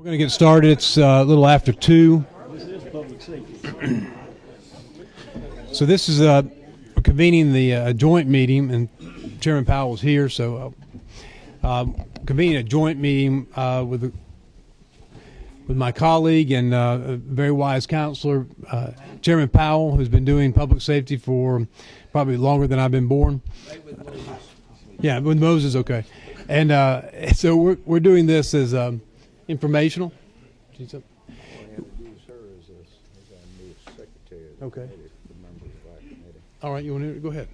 We're going to get started. It's a little after 2. This is public safety. So this is convening the joint meeting, and Chairman Powell is here, so convening a joint meeting with my colleague and a very wise counselor, Chairman Powell, who's been doing public safety for probably longer than I've been born. Yeah, with Moses, okay. And so we're doing this as informational. Okay. All right, you want to go ahead.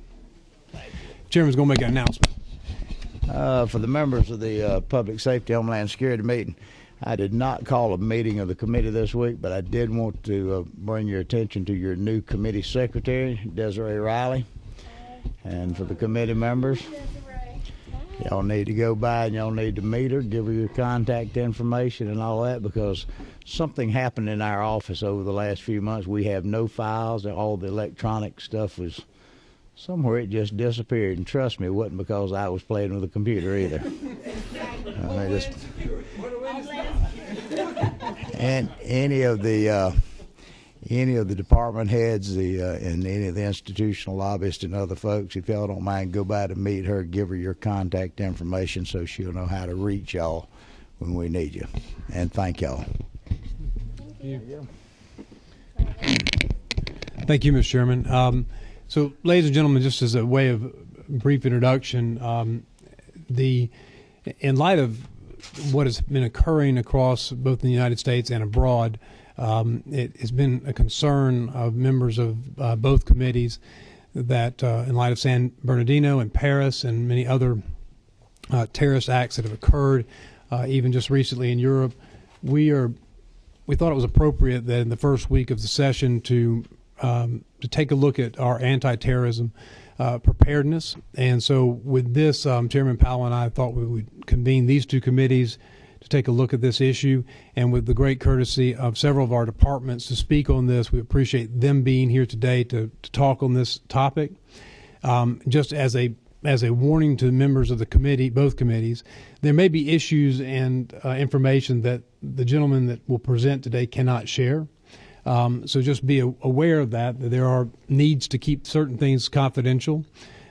Chairman's going to make an announcement. For the members of the Public Safety Homeland Security meeting, I did not call a meeting of the committee this week, but I did want to bring your attention to your new committee secretary, Desiree Riley. And for the committee members, y'all need to go by and y'all need to meet her, give her your contact information and all that, because something happened in our office over the last few months. We have no files. All the electronic stuff was somewhere, it just disappeared. And trust me, it wasn't because I was playing with the computer either. And any of the department heads, and any of the institutional lobbyists and other folks, if y'all don't mind, go by to meet her, give her your contact information so she'll know how to reach y'all when we need you. And thank y'all. Thank you, Mr. Chairman. So, ladies and gentlemen, just as a way of brief introduction, in light of what has been occurring across both the United States and abroad, it has been a concern of members of both committees that in light of San Bernardino and Paris and many other terrorist acts that have occurred, even just recently in Europe, we thought it was appropriate that in the first week of the session to take a look at our anti-terrorism preparedness. And so with this, Chairman Powell and I thought we would convene these two committees to take a look at this issue, and with the great courtesy of several of our departments to speak on this, we appreciate them being here today to talk on this topic. Just as a warning to members of the committee, both committees, there may be issues and information that the gentleman that will present today cannot share. So just be aware of that there are needs to keep certain things confidential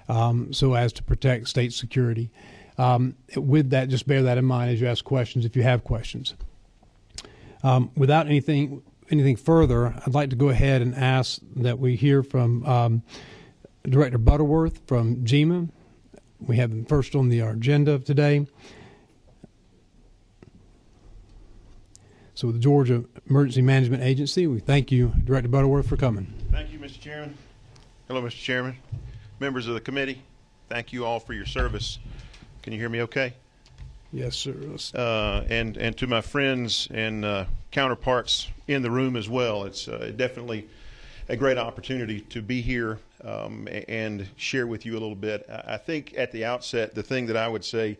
so as to protect state security. With that, just bear that in mind as you ask questions, if you have questions. Without anything further, I'd like to go ahead and ask that we hear from Director Butterworth from GEMA. We have him first on our agenda of today. So the Georgia Emergency Management Agency, we thank you, Director Butterworth, for coming. Thank you, Mr. Chairman. Hello, Mr. Chairman. Members of the committee, thank you all for your service. Can you hear me okay? Yes, sir. And to my friends and counterparts in the room as well, it's definitely a great opportunity to be here and share with you a little bit. I think at the outset, the thing that I would say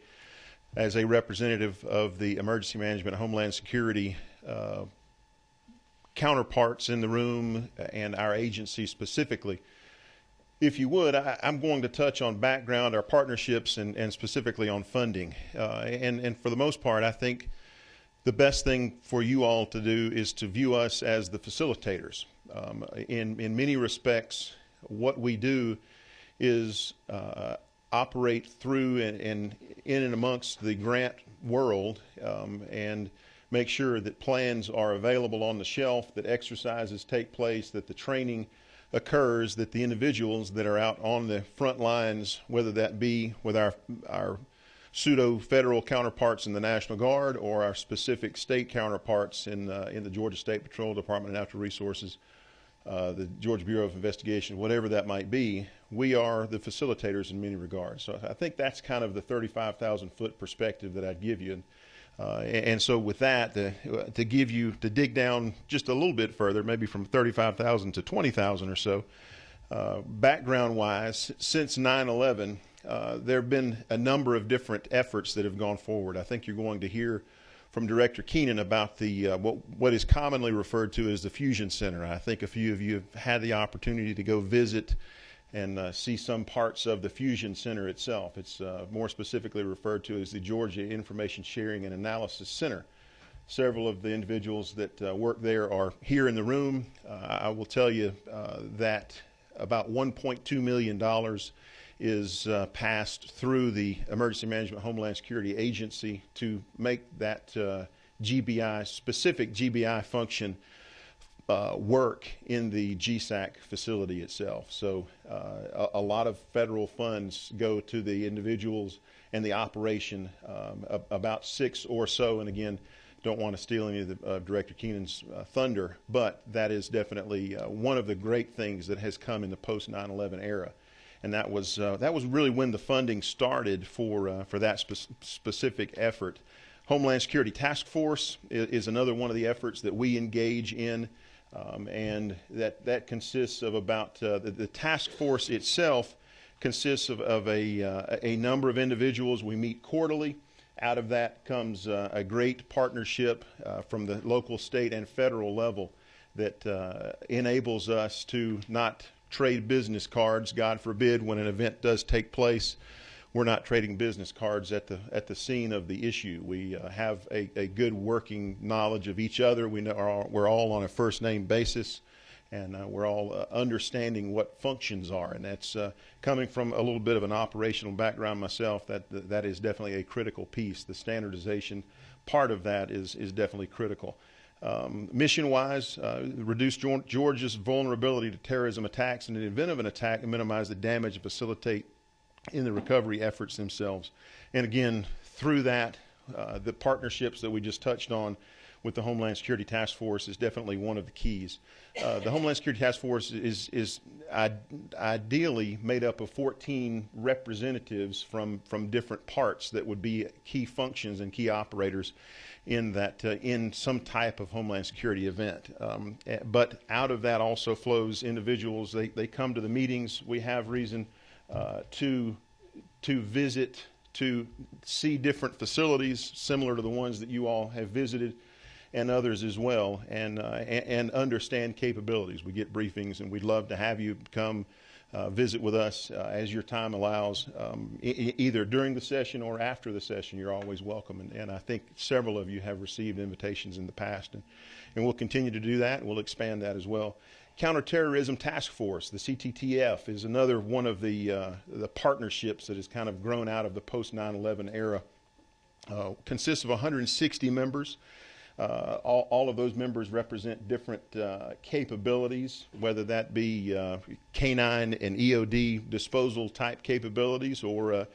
as a representative of the Emergency Management and Homeland Security counterparts in the room and our agency specifically, if you would, I'm going to touch on background, our partnerships, and specifically on funding. And for the most part, I think the best thing for you all to do is to view us as the facilitators. In many respects, what we do is operate through and in and amongst the grant world and make sure that plans are available on the shelf, that exercises take place, that the training occurs, that the individuals that are out on the front lines, whether that be with our pseudo-federal counterparts in the National Guard or our specific state counterparts in the Georgia State Patrol, Department of Natural Resources, the Georgia Bureau of Investigation, whatever that might be, we are the facilitators in many regards. So I think that's kind of the 35,000-foot perspective that I'd give you. And so with that, to dig down just a little bit further, maybe from 35,000 to 20,000 or so, background-wise, since 9/11, there have been a number of different efforts that have gone forward. I think you're going to hear from Director Keenan about the what is commonly referred to as the Fusion Center. I think a few of you have had the opportunity to go visit and see some parts of the Fusion Center itself. It's more specifically referred to as the Georgia Information Sharing and Analysis Center. Several of the individuals that work there are here in the room. I will tell you that about $1.2 million is passed through the Emergency Management Homeland Security Agency to make that GBI, specific GBI function work in the GSAC facility itself. So a lot of federal funds go to the individuals and the operation, about 6 or so, and again, don't want to steal any of the, Director Keenan's thunder, but that is definitely one of the great things that has come in the post 9/11 era, and that was really when the funding started for that specific effort. Homeland Security Task Force is another one of the efforts that we engage in, and that consists of about the task force itself consists of a number of individuals. We meet quarterly. Out of that comes a great partnership from the local, state, and federal level that enables us to not trade business cards. God forbid, when an event does take place, we're not trading business cards at the scene of the issue. We have a good working knowledge of each other. We know we're all on a first name basis, and we're all understanding what functions are, and that's coming from a little bit of an operational background myself. That is definitely a critical piece. The standardization part of that is definitely critical. Mission-wise, reduce Georgia's vulnerability to terrorism attacks, and in the event of an attack, minimize the damage and facilitate in the recovery efforts themselves. And again, through that, the partnerships that we just touched on with the Homeland Security Task Force is definitely one of the keys. The Homeland Security Task Force is ideally made up of 14 representatives from different parts that would be key functions and key operators in that in some type of Homeland Security event. But out of that also flows individuals. They come to the meetings. We have reason to visit, to see different facilities similar to the ones that you all have visited, and others as well, and understand capabilities. We get briefings, and we'd love to have you come visit with us as your time allows, either during the session or after the session. You're always welcome, and I think several of you have received invitations in the past, and we'll continue to do that, and we'll expand that as well. Counterterrorism Task Force, the CTTF, is another one of the partnerships that has kind of grown out of the post 9/11 era. Consists of 160 members. All of those members represent different capabilities, whether that be canine and EOD disposal type capabilities, or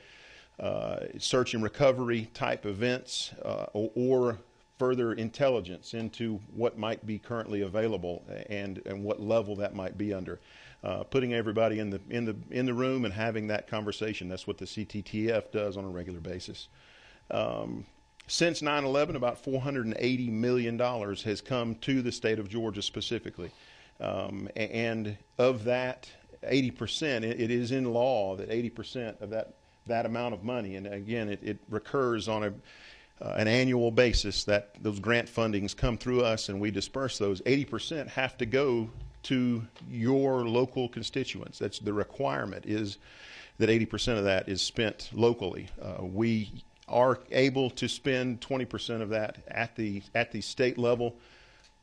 search and recovery type events, or further intelligence into what might be currently available and what level that might be under. Putting everybody in the room and having that conversation. That's what the CTTF does on a regular basis. Since 9/11, about $480 million has come to the state of Georgia specifically. And of that, 80%, it is in law that 80% of that amount of money, and again, it recurs on an annual basis, that those grant fundings come through us and we disperse those. 80% have to go to your local constituents. That's the requirement, is that 80% of that is spent locally. We are able to spend 20% of that at the state level,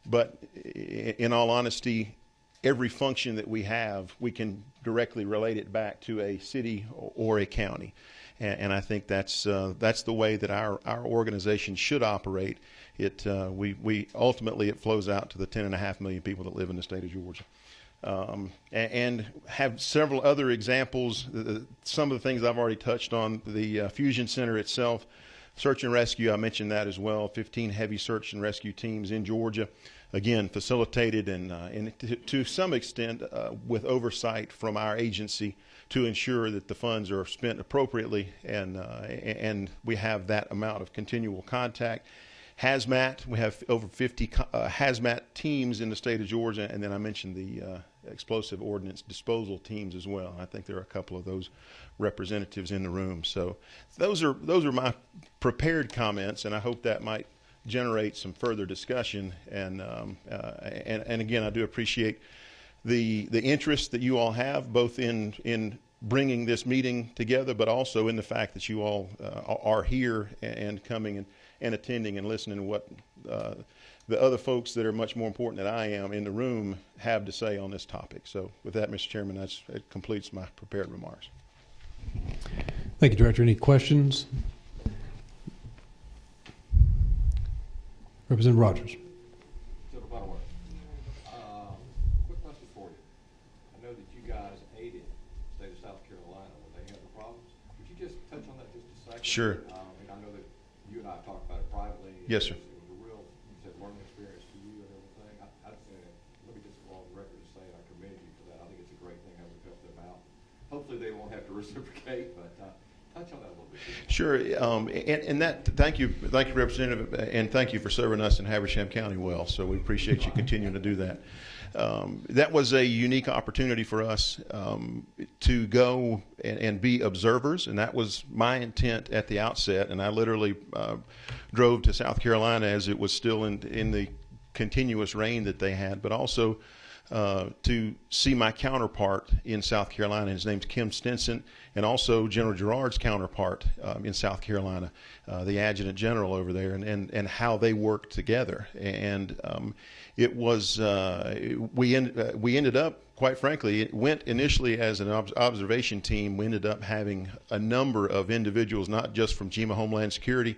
but in all honesty, every function that we have, we can directly relate it back to a city or a county, and I think that's the way that our organization should operate. We ultimately it flows out to the 10.5 million people that live in the state of Georgia. And have several other examples. Some of the things I've already touched on. The Fusion Center itself, search and rescue, I mentioned that as well. 15 heavy search and rescue teams in Georgia, again facilitated and to some extent with oversight from our agency to ensure that the funds are spent appropriately, and we have that amount of continual contact. Hazmat, we have over 50 hazmat teams in the state of Georgia, and then I mentioned the explosive ordnance disposal teams as well. I think there are a couple of those representatives in the room. So those are my prepared comments, and I hope that might generate some further discussion. And again, I do appreciate the interest that you all have, both in bringing this meeting together, but also in the fact that you all are here and coming and attending and listening to what the other folks that are much more important than I am in the room have to say on this topic. So with that, Mr. Chairman, it completes my prepared remarks. Thank you, Director. Any questions? Representative Rogers. Quick question for you. I know that you guys aided the state of South Carolina when they had the problems. Could you just touch on that just a second? Sure. I know that you and I talked about it privately. Yes, sir. It was a real, you said, learning experience for you and everything. Let me just go on the record and say I commend you for that. I think it's a great thing how we've helped them out. Hopefully they won't have to reciprocate, but touch on that a little bit. Sure, and that, thank you, Representative, and thank you for serving us in Habersham County well. So we appreciate you continuing to do that. That was a unique opportunity for us to go and be observers, and that was my intent at the outset. And I literally drove to South Carolina as it was still in the continuous rain that they had, but also to see my counterpart in South Carolina. His name's Kim Stinson, and also General Gerard's counterpart in South Carolina, the Adjutant General over there, and how they work together. And it was we ended up, quite frankly, it went initially as an observation team. We ended up having a number of individuals, not just from GEMA Homeland Security,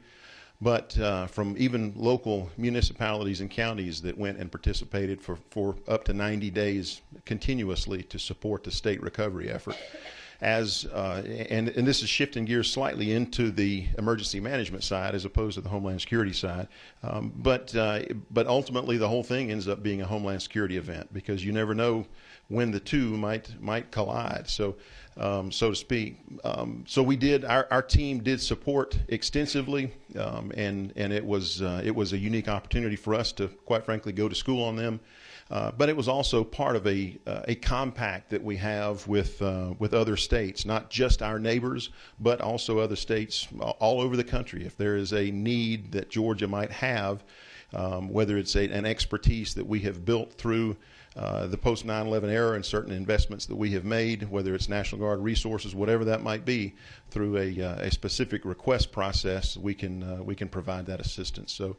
but from even local municipalities and counties that went and participated for up to 90 days continuously to support the state recovery effort. And this is shifting gears slightly into the emergency management side as opposed to the Homeland Security side. But ultimately the whole thing ends up being a Homeland Security event, because you never know when the two might collide, so to speak. So we did. Our team did support extensively, and it was a unique opportunity for us to, quite frankly, go to school on them. But it was also part of a compact that we have with other states, not just our neighbors, but also other states all over the country. If there is a need that Georgia might have, whether it's an expertise that we have built through the post 9/11 era and certain investments that we have made, whether it's National Guard resources, whatever that might be, through a specific request process, we can provide that assistance. So,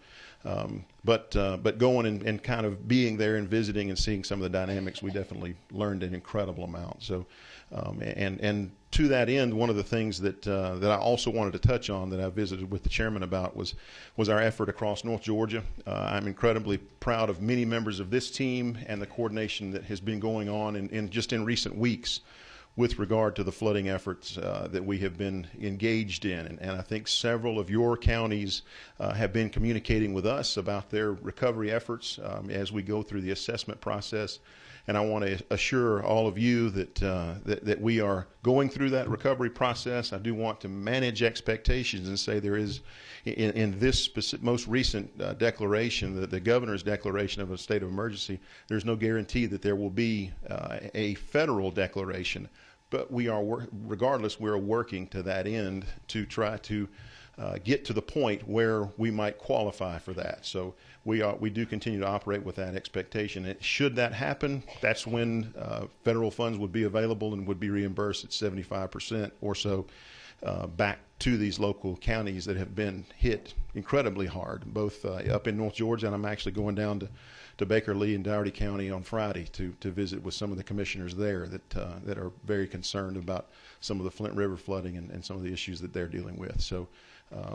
but going and kind of being there and visiting and seeing some of the dynamics, we definitely learned an incredible amount. So, and to that end, one of the things that I also wanted to touch on that I visited with the chairman about was our effort across North Georgia. I'm incredibly proud of many members of this team and the coordination that has been going on in just in recent weeks with regard to the flooding efforts that we have been engaged in. And I think several of your counties have been communicating with us about their recovery efforts as we go through the assessment process. And I want to assure all of you that that we are going through that recovery process. I do want to manage expectations and say there is, in this most recent declaration, the governor's declaration of a state of emergency, there's no guarantee that there will be a federal declaration. But we are, regardless, we're working to that end to try to get to the point where we might qualify for that. So we do continue to operate with that expectation. And should that happen, that's when federal funds would be available and would be reimbursed at 75% or so back to these local counties that have been hit incredibly hard, both up in North Georgia, and I'm actually going down to Baker Lee and Dougherty County on Friday to visit with some of the commissioners there that are very concerned about some of the Flint River flooding and some of the issues that they're dealing with. So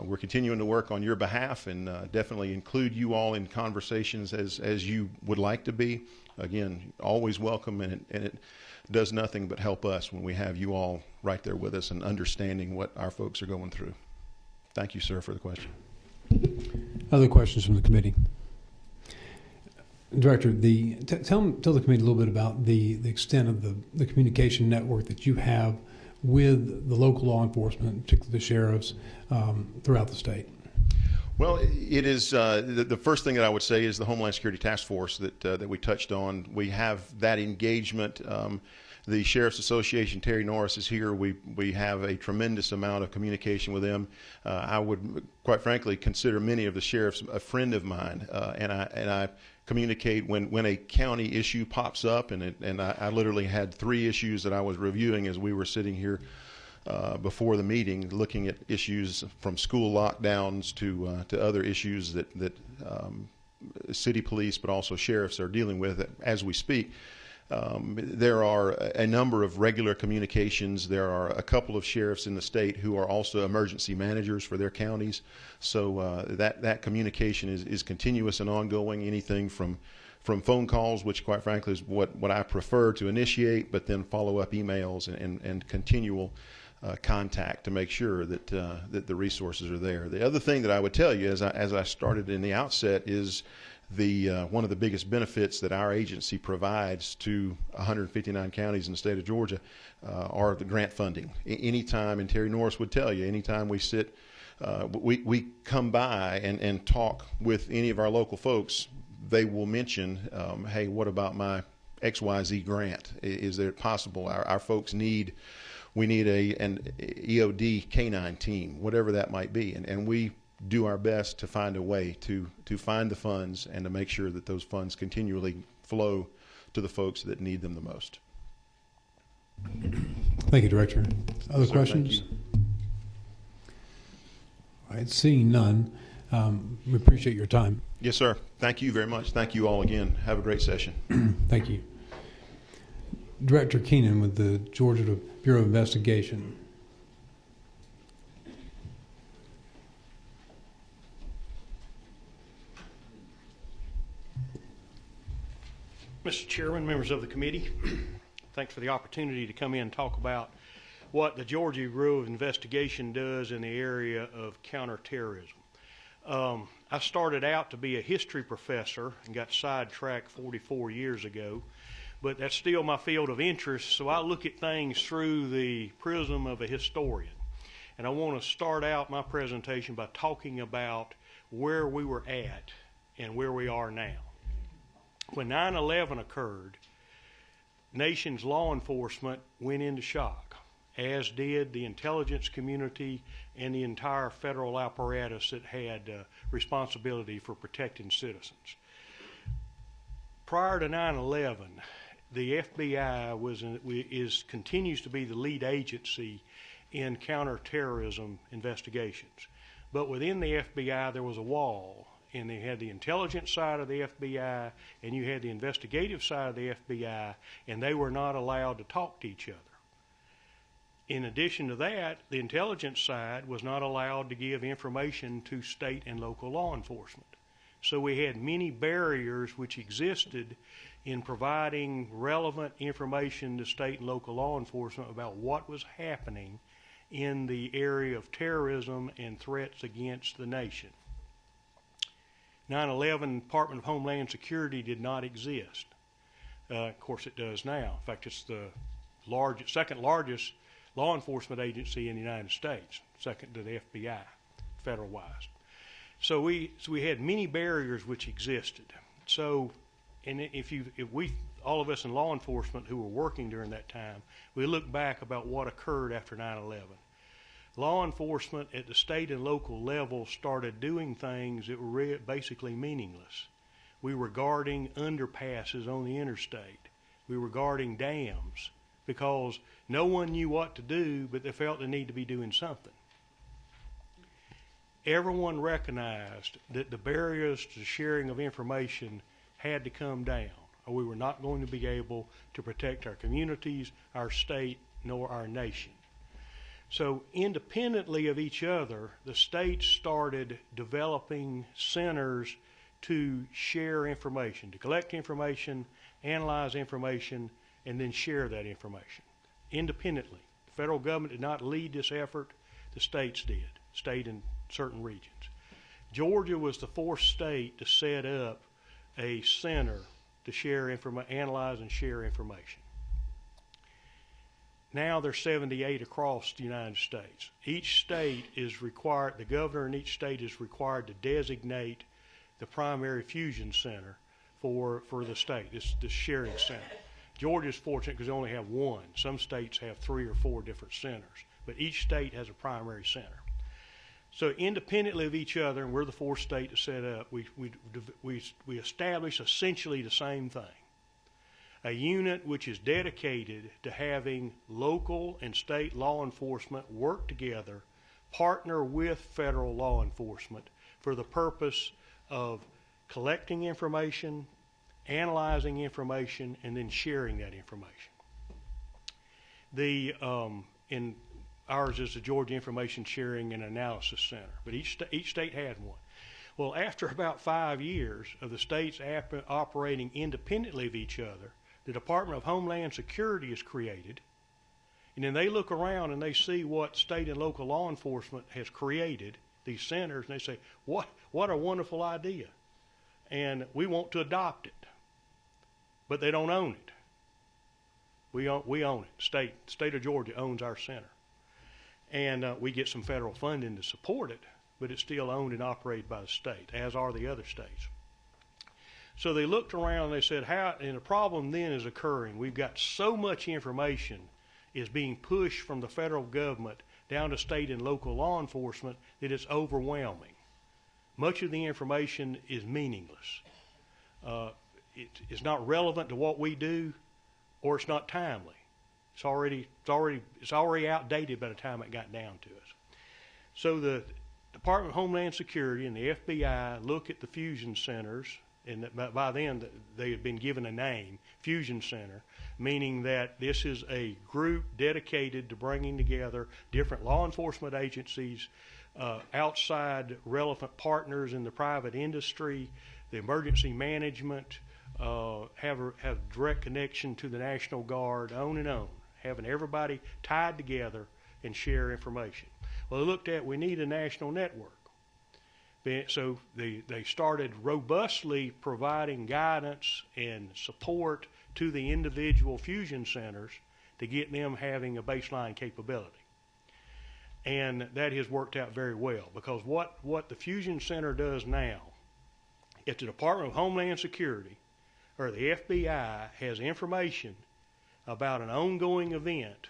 we're continuing to work on your behalf and definitely include you all in conversations as you would like to be. Again, always welcome, and it does nothing but help us when we have you all right there with us and understanding what our folks are going through. Thank you, sir, for the question. Other questions from the committee? Director, tell the committee a little bit about the extent of the communication network that you have with the local law enforcement, particularly the sheriffs, throughout the state. Well, it is the first thing that I would say is the Homeland Security Task Force that we touched on. We have that engagement The Sheriff's Association, Terry Norris, is here. We have a tremendous amount of communication with them. I would, quite frankly, consider many of the sheriffs a friend of mine, and I communicate when a county issue pops up, and I literally had 3 issues that I was reviewing as we were sitting here before the meeting, looking at issues from school lockdowns to other issues that city police, but also sheriffs are dealing with as we speak. There are a number of regular communications. There are a couple of sheriffs in the state who are also emergency managers for their counties. So that communication is continuous and ongoing. Anything from phone calls, which quite frankly is what I prefer to initiate, but then follow-up emails and continual contact to make sure that the resources are there. The other thing that I would tell you, as I started in the outset, is one of the biggest benefits that our agency provides to 159 counties in the state of Georgia are the grant funding. Anytime, and Terry Norris would tell you, anytime we sit, we come by and talk with any of our local folks, they will mention, hey, what about my XYZ grant? Is it possible? Our folks we need an EOD canine team, whatever that might be, and we do our best to find a way to find the funds and to make sure that those funds continually flow to the folks that need them the most. Thank you, Director. Other Sir, questions? thank you. All right, seeing none, we appreciate your time. Yes, sir. Thank you very much. Thank you all again. Have a great session. Thank you. Director Keenan with the Georgia Bureau of Investigation. Mr. Chairman, members of the committee, thanks for the opportunity to come in and talk about what the Georgia Bureau of Investigation does in the area of counterterrorism. I started out to be a history professor and got sidetracked 44 years ago, but that's still my field of interest, so I look at things through the prism of a historian. And I want to start out my presentation by talking about where we were at and where we are now. When 9/11 occurred, nation's law enforcement went into shock, as did the intelligence community and the entire federal apparatus that had responsibility for protecting citizens. Prior to 9/11, the FBI continues to be the lead agency in counterterrorism investigations. But within the FBI, there was a wall, and they had the intelligence side of the FBI, and you had the investigative side of the FBI, and they were not allowed to talk to each other. In addition to that, the intelligence side was not allowed to give information to state and local law enforcement. So we had many barriers which existed in providing relevant information to state and local law enforcement about what was happening in the area of terrorism and threats against the nation. 9/11 Department of Homeland Security did not exist. Of course, it does now. In fact, it's the second largest law enforcement agency in the United States, second to the FBI, federal-wise. So we had many barriers which existed. So, and if we, all of us in law enforcement who were working during that time, we look back about what occurred after 9/11. Law enforcement at the state and local level started doing things that were basically meaningless. We were guarding underpasses on the interstate. We were guarding dams because no one knew what to do, but they felt the need to be doing something. Everyone recognized that the barriers to sharing of information had to come down, or we were not going to be able to protect our communities, our state, nor our nation. So independently of each other, the states started developing centers to share information, to collect information, analyze information, and then share that information independently. The federal government did not lead this effort, the states did, state in certain regions. Georgia was the fourth state to set up a center to share analyze and share information. Now there's 78 across the United States. Each state is required, the governor in each state is required to designate the primary fusion center for the state, this sharing center. Georgia's fortunate because they only have one. Some states have 3 or 4 different centers, but each state has a primary center. So independently of each other, and we're the 4th state to set up, we establish essentially the same thing. A unit which is dedicated to having local and state law enforcement work together, partner with federal law enforcement for the purpose of collecting information, analyzing information, and then sharing that information. Ours is the Georgia Information Sharing and Analysis Center, but each state had one. Well, after about 5 years of the states operating independently of each other, the Department of Homeland Security is created, and then they look around and they see what state and local law enforcement has created, these centers, and they say, what a wonderful idea. And we want to adopt it, but they don't own it. We own it. State of Georgia owns our center. And we get some federal funding to support it, but it's still owned and operated by the state, as are the other states. So they looked around and they said, and the problem then is occurring. We've got so much information is being pushed from the federal government down to state and local law enforcement that it's overwhelming. Much of the information is meaningless. It's not relevant to what we do, or it's not timely. It's already outdated by the time it got down to us. So the Department of Homeland Security and the FBI look at the fusion centers, and by then they had been given a name, Fusion Center, meaning that this is a group dedicated to bringing together different law enforcement agencies, outside relevant partners in the private industry, the emergency management, have direct connection to the National Guard, on and on, having everybody tied together and share information. Well, they looked at, we need a national network. So they started robustly providing guidance and support to the individual fusion centers to get them having a baseline capability. And that has worked out very well, because what the fusion center does now, if the Department of Homeland Security or the FBI has information about an ongoing event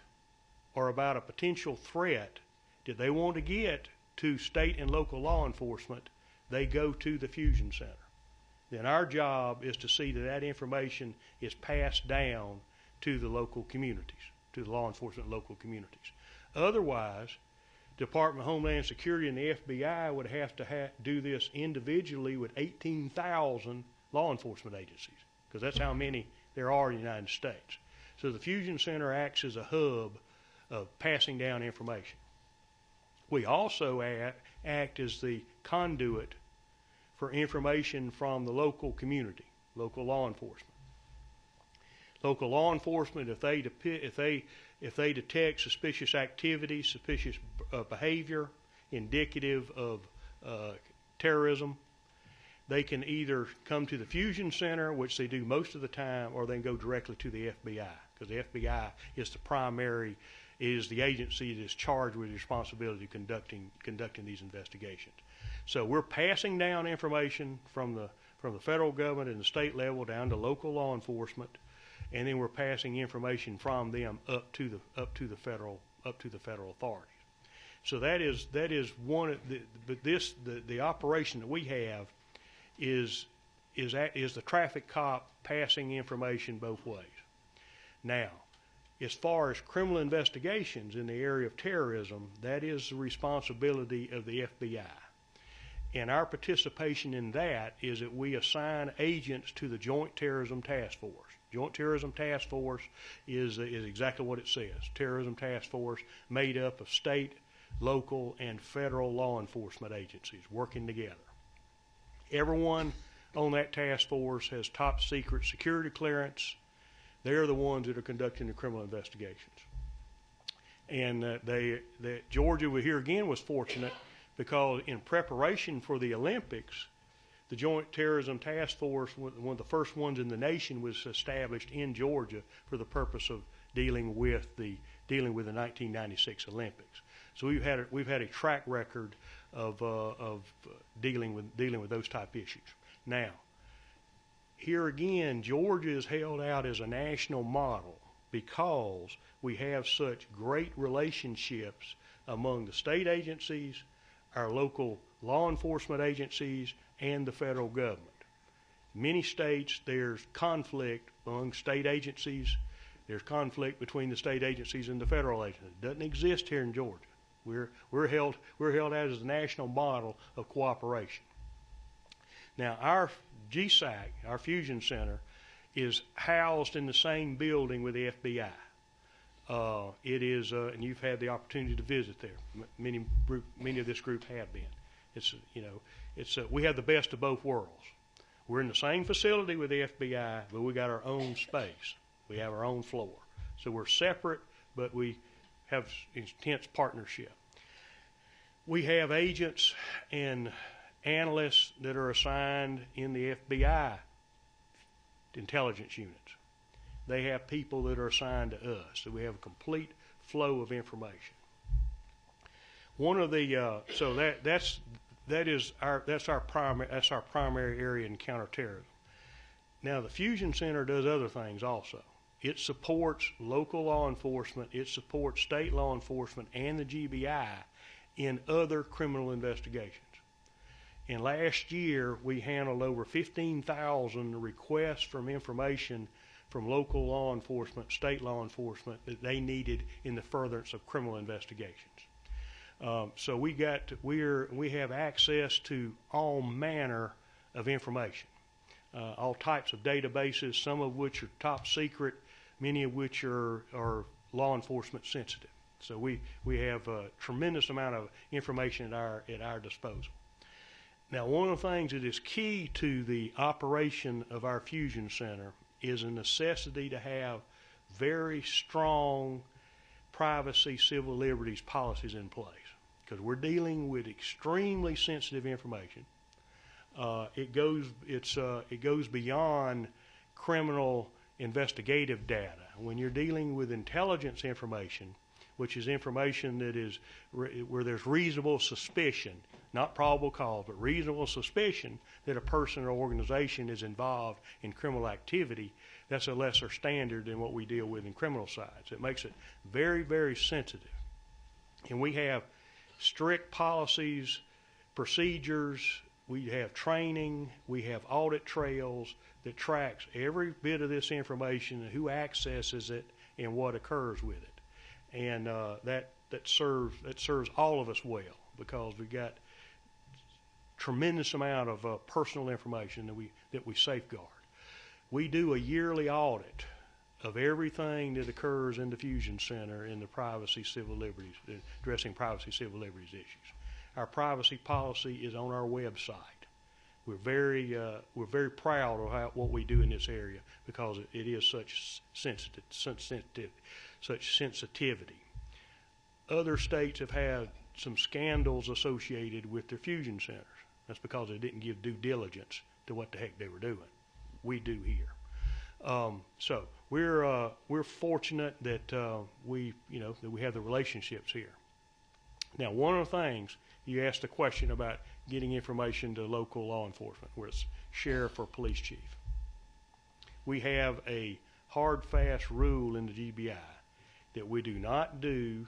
or about a potential threat that they want to get to state and local law enforcement, they go to the fusion center. Then our job is to see that that information is passed down to the local communities, to the law enforcement local communities. Otherwise, Department of Homeland Security and the FBI would have to do this individually with 18,000 law enforcement agencies, because that's how many there are in the United States. So the Fusion Center acts as a hub of passing down information. We also act as the conduit for information from the local community, local law enforcement. Local law enforcement, if they detect suspicious activity, suspicious behavior indicative of terrorism, they can either come to the Fusion Center, which they do most of the time, or they can go directly to the FBI, because the FBI is the agency that is charged with the responsibility of conducting these investigations. So we're passing down information from the federal government and the state level down to local law enforcement, and then we're passing information from them up to the federal authorities. So that is one of the operation that we have is the traffic cop passing information both ways. Now, as far as criminal investigations in the area of terrorism, that is the responsibility of the FBI. And our participation in that is that we assign agents to the Joint Terrorism Task Force. Joint Terrorism Task Force is exactly what it says. Terrorism Task Force made up of state, local, and federal law enforcement agencies working together. Everyone on that task force has top secret security clearance. They're the ones that are conducting the criminal investigations. And Georgia, here again, was fortunate because in preparation for the Olympics, the Joint Terrorism Task Force, one of the first ones in the nation, was established in Georgia for the purpose of dealing with the 1996 Olympics. So we've had a track record of dealing with those type issues. Now, here again, Georgia is held out as a national model because we have such great relationships among the state agencies, our local law enforcement agencies, and the federal government. Many states, there's conflict among state agencies. There's conflict between the state agencies and the federal agencies. It doesn't exist here in Georgia. We're held out as a national model of cooperation. Now, our GSAC, our Fusion Center, is housed in the same building with the FBI. It is, and you've had the opportunity to visit there. Many of this group have been. We have the best of both worlds. We're in the same facility with the FBI, but we got our own space. We have our own floor. So we're separate, but we have intense partnership. We have agents and analysts that are assigned in the FBI intelligence units. They have people that are assigned to us, so we have a complete flow of information. One of the that's our primary area in counterterrorism. Now the Fusion Center does other things also. It supports local law enforcement, it supports state law enforcement and the GBI in other criminal investigations. And last year we handled over 15,000 requests from information from local law enforcement, state law enforcement that they needed in the furtherance of criminal investigations. So we have access to all manner of information, all types of databases, some of which are top secret, many of which are law enforcement sensitive. So we have a tremendous amount of information at our disposal. Now, one of the things that is key to the operation of our Fusion Center is a necessity to have very strong privacy, civil liberties policies in place, because we're dealing with extremely sensitive information. It goes beyond criminal investigative data. When you're dealing with intelligence information, which is information that is where there's reasonable suspicion, not probable cause, but reasonable suspicion that a person or organization is involved in criminal activity, that's a lesser standard than what we deal with in criminal sides. It makes it very, very sensitive. And we have strict policies, procedures, we have training, we have audit trails that tracks every bit of this information, who accesses it, and what occurs with it. And that serves all of us well, because we got tremendous amount of personal information that we safeguard. We do a yearly audit of everything that occurs in the Fusion Center in the privacy, civil liberties, addressing privacy, civil liberties issues. Our privacy policy is on our website. We're very proud of what we do in this area, because it is such sensitivity. Other states have had some scandals associated with their Fusion Centers. That's because they didn't give due diligence to what the heck they were doing. We do here. So we're fortunate that we have the relationships here. Now, one of the things you asked a question about getting information to local law enforcement, whether it's sheriff or police chief. We have a hard, fast rule in the GBI that we do not do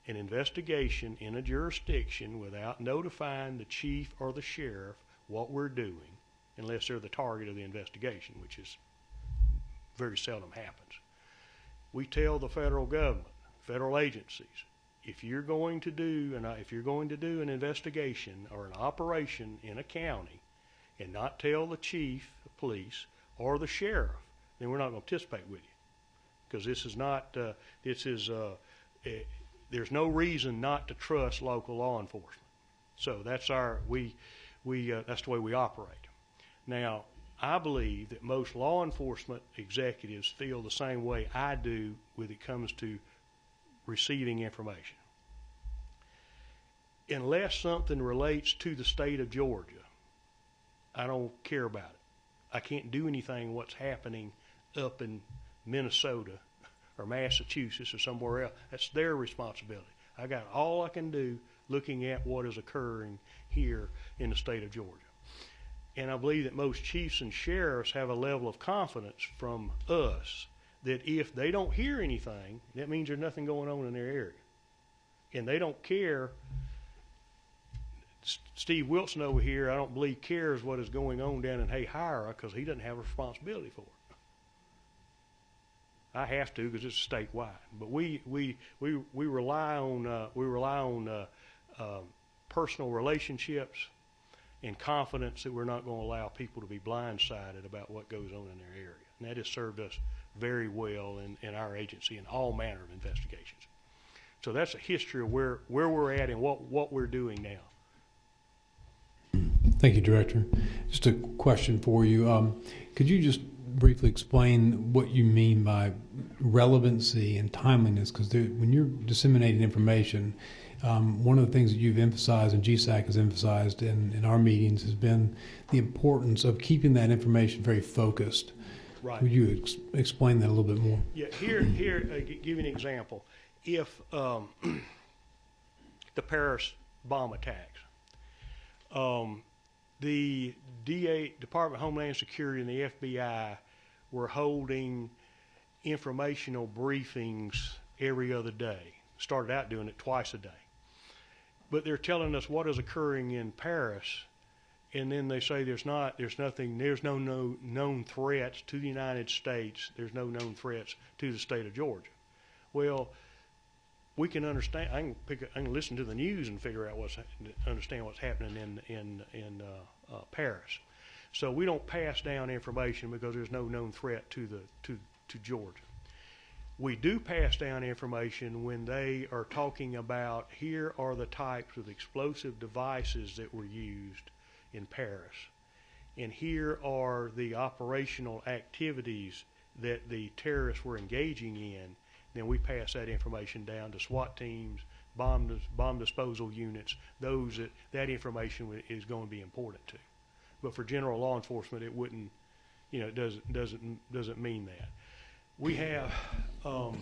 an investigation in a jurisdiction without notifying the chief or the sheriff what we're doing, unless they're the target of the investigation, which is very seldom happens. We tell the federal government, federal agencies, if you're going to do an investigation or an operation in a county and not tell the chief of police or the sheriff, then we're not going to participate with you, because there's no reason not to trust local law enforcement. So that's that's the way we operate. Now, I believe that most law enforcement executives feel the same way I do when it comes to receiving information. Unless something relates to the state of Georgia, I don't care about it. I can't do anything what's happening up in Minnesota or Massachusetts or somewhere else. That's their responsibility. I got all I can do looking at what is occurring here in the state of Georgia. And I believe that most chiefs and sheriffs have a level of confidence from us that if they don't hear anything, that means there's nothing going on in their area. And they don't care. Steve Wilson over here, I don't believe cares what is going on down in Hayhira because he doesn't have a responsibility for it. I have to because it's statewide. But we rely on personal relationships and confidence that we're not going to allow people to be blindsided about what goes on in their area. And that has served us very well in our agency in all manner of investigations. So that's a history of where we're at and what we're doing now. Thank you, Director. Just a question for you. Could you just briefly explain what you mean by relevancy and timeliness? Because when you're disseminating information, one of the things that you've emphasized and GSAC has emphasized in our meetings has been the importance of keeping that information very focused. Right. Would you explain that a little bit more? Yeah. Here, give you an example. If the Paris bomb attacks, the Department of Homeland Security and the FBI were holding informational briefings every other day. Started out doing it twice a day. But they're telling us what is occurring in Paris, and then they say there's no known threats to the United States. There's no known threats to the state of Georgia. Well, we can understand. I can listen to the news and figure out understand what's happening in Paris. So we don't pass down information because there's no known threat to Georgia. We do pass down information when they are talking about here are the types of explosive devices that were used in Paris, and here are the operational activities that the terrorists were engaging in. Then we pass that information down to SWAT teams, bomb disposal units. That information is going to be important to. But for general law enforcement, it wouldn't. It doesn't mean that. We have. How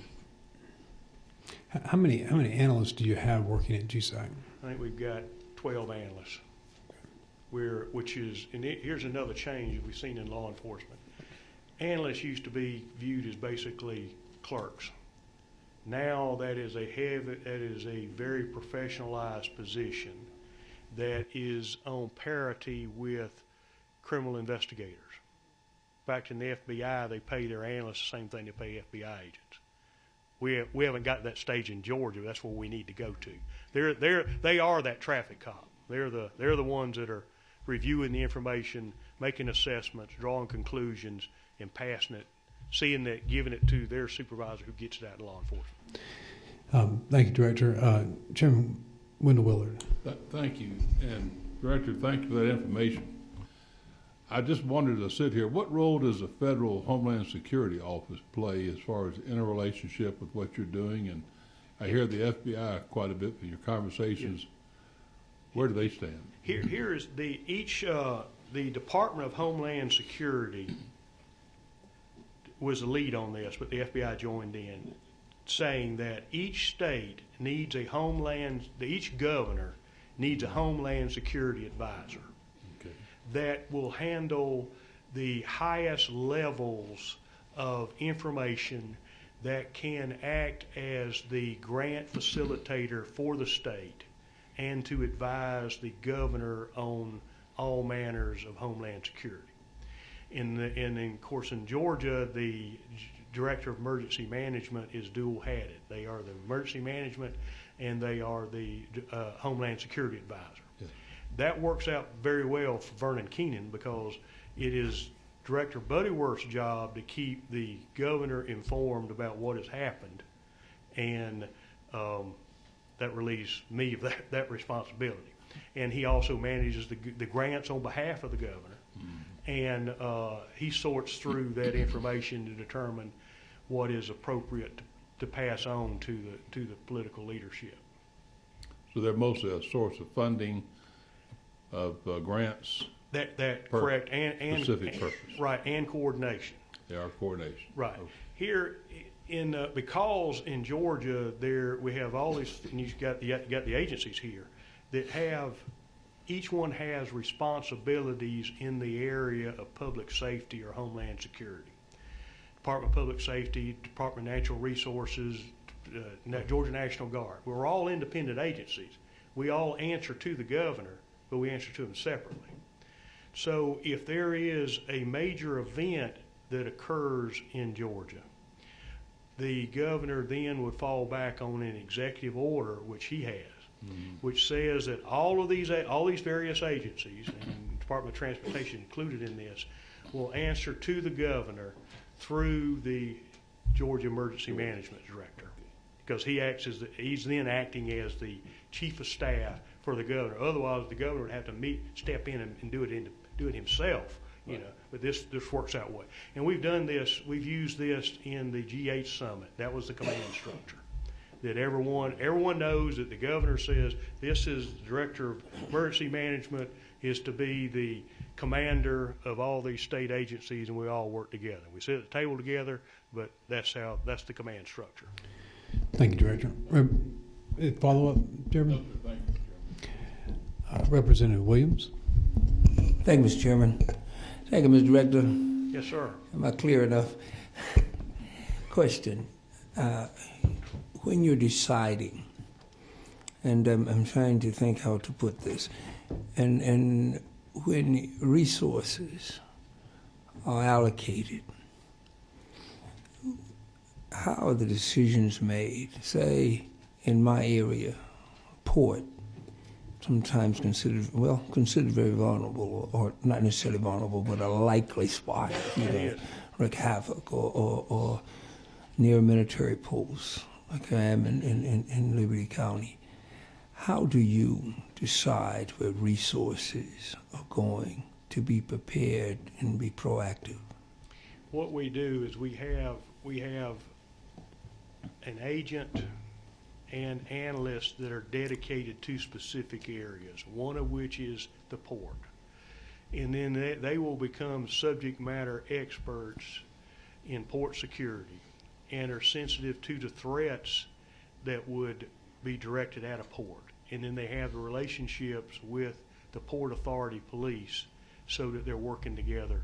many analysts do you have working at GSAC? I think we've got 12 analysts. Here's another change that we've seen in law enforcement. Analysts used to be viewed as basically clerks. Now that is a very professionalized position that is on parity with criminal investigators. In fact, in the FBI, they pay their analysts the same thing they pay FBI agents. We haven't got to that stage in Georgia. That's where we need to go to. They are that traffic cop. They're the ones that are reviewing the information, making assessments, drawing conclusions, and passing it, seeing that, giving it to their supervisor who gets it out in law enforcement. Thank you, Director. Chairman Wendell Willard. Thank you, and Director, thank you for that information. I just wanted to sit here. What role does the Federal Homeland Security Office play as far as interrelationship with what you're doing? And I hear the FBI quite a bit in your conversations. Yes. Where do they stand? Here is the Department of Homeland Security was the lead on this, but the FBI joined in, saying that each state needs each governor needs a Homeland Security advisor that will handle the highest levels of information, that can act as the grant facilitator for the state and to advise the governor on all manners of Homeland Security. And of course in Georgia, the Director of Emergency Management is dual-hatted. They are the emergency management and they are the Homeland Security advisor. Yes. That works out very well for Vernon Keenan because it is Director Butterworth's job to keep the governor informed about what has happened, and that relieves me of that responsibility. And he also manages the grants on behalf of the governor, and he sorts through that information to determine what is appropriate to pass on to the political leadership. So they're mostly a source of funding of grants. That correct, and specific purpose. Right, and coordination. They are coordination. Right. Okay. Here, because in Georgia we have all these, and you've got the agencies here that have each one has responsibilities in the area of public safety or homeland security. Department of Public Safety, Department of Natural Resources, Georgia National Guard. We're all independent agencies. We all answer to the governor, but we answer to him separately. So if there is a major event that occurs in Georgia, the governor then would fall back on an executive order, which he has, which says that all these various agencies, and Department of Transportation included in this, will answer to the governor through the Georgia Emergency Management Director, because he's then acting as the chief of staff for the governor. Otherwise, the governor would have to step in and do it himself. You know, but this works out well. And we've done this. We've used this in the G8 summit. That was the command structure. That everyone knows that the governor says this is the director of emergency management is to be the commander of all these state agencies, and we all work together. We sit at the table together, but that's the command structure. Thank you, Director. Follow up, Chairman? Thank you, Chairman. Representative Williams. Thank you, Mr. Chairman. Thank you, Mr. Director. Yes, sir. Am I clear enough? Question. When you're deciding, and I'm trying to think how to put this, and when resources are allocated, how are the decisions made? Say, in my area, port, sometimes considered very vulnerable, or not necessarily vulnerable, but a likely spot, wreak havoc, or near military posts, like I am in Liberty County. How do you decide where resources are going to be prepared and be proactive? What we do is we have an agent and analysts that are dedicated to specific areas, one of which is the port. And then they will become subject matter experts in port security and are sensitive to the threats that would be directed at a port. And then they have the relationships with the Port Authority police so that they're working together,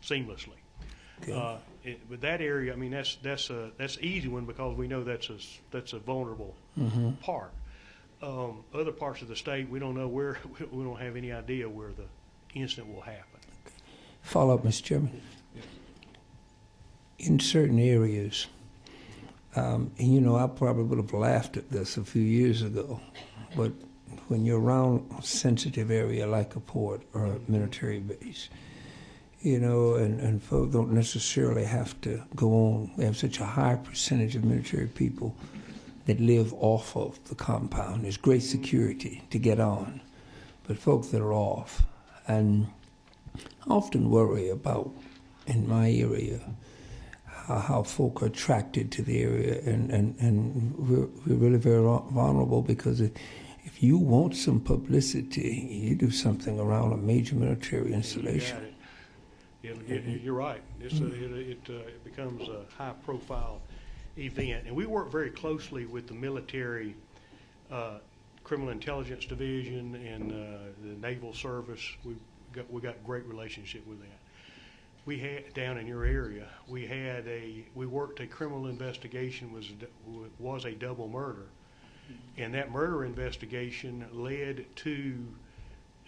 seamlessly. Okay. But that area, I mean, that's easy one because we know that's a vulnerable part. Other parts of the state, we don't know where. We don't have any idea where the incident will happen. Okay. Follow up, Mr. Chairman. Yes. In certain areas, and I probably would have laughed at this a few years ago, but when you're around a sensitive area like a port or a military base, and folks don't necessarily have to go on. We have such a high percentage of military people that live off of the compound. There's great security to get on, but folks that are off. And I often worry about, in my area, how folk are attracted to the area, and we're really very vulnerable because if you want some publicity, you do something around a major military installation. You're right. It becomes a high-profile event, and we work very closely with the military Criminal Intelligence Division and the Naval Service. We got a great relationship with that. We had down in your area. We worked a criminal investigation was a double murder, and that murder investigation led to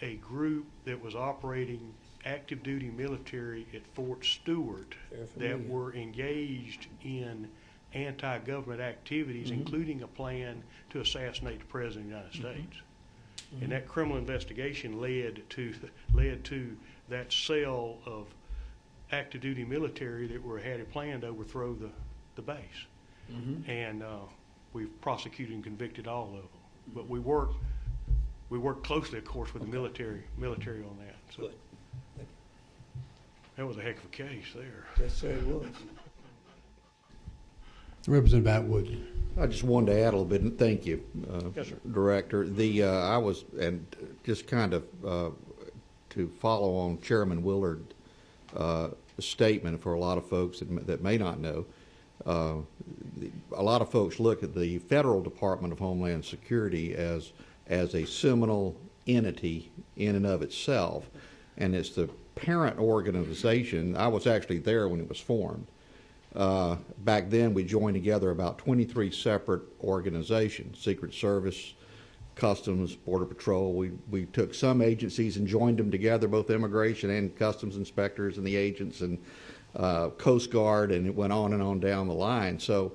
a group that was operating active duty military at Fort Stewart that were engaged in anti-government activities, including a plan to assassinate the President of the United States. And that criminal investigation led to that cell of active duty military that had a plan to overthrow the base. And we've prosecuted and convicted all of them. But we work closely, of course, with the military on that. So. Good. That was a heck of a case there. Yes, sir, it was. Representative Atwood. I just wanted to add a little bit, and thank you, Yes, sir. Director. I was, and just kind of to follow on Chairman Willard's statement for a lot of folks that may not know, a lot of folks look at the Federal Department of Homeland Security as a seminal entity in and of itself, and it's the parent organization. I was actually there when it was formed. Back then, we joined together about 23 separate organizations: Secret Service, Customs, Border Patrol. We took some agencies and joined them together, both immigration and customs inspectors and the agents, and Coast Guard, and it went on and on down the line. So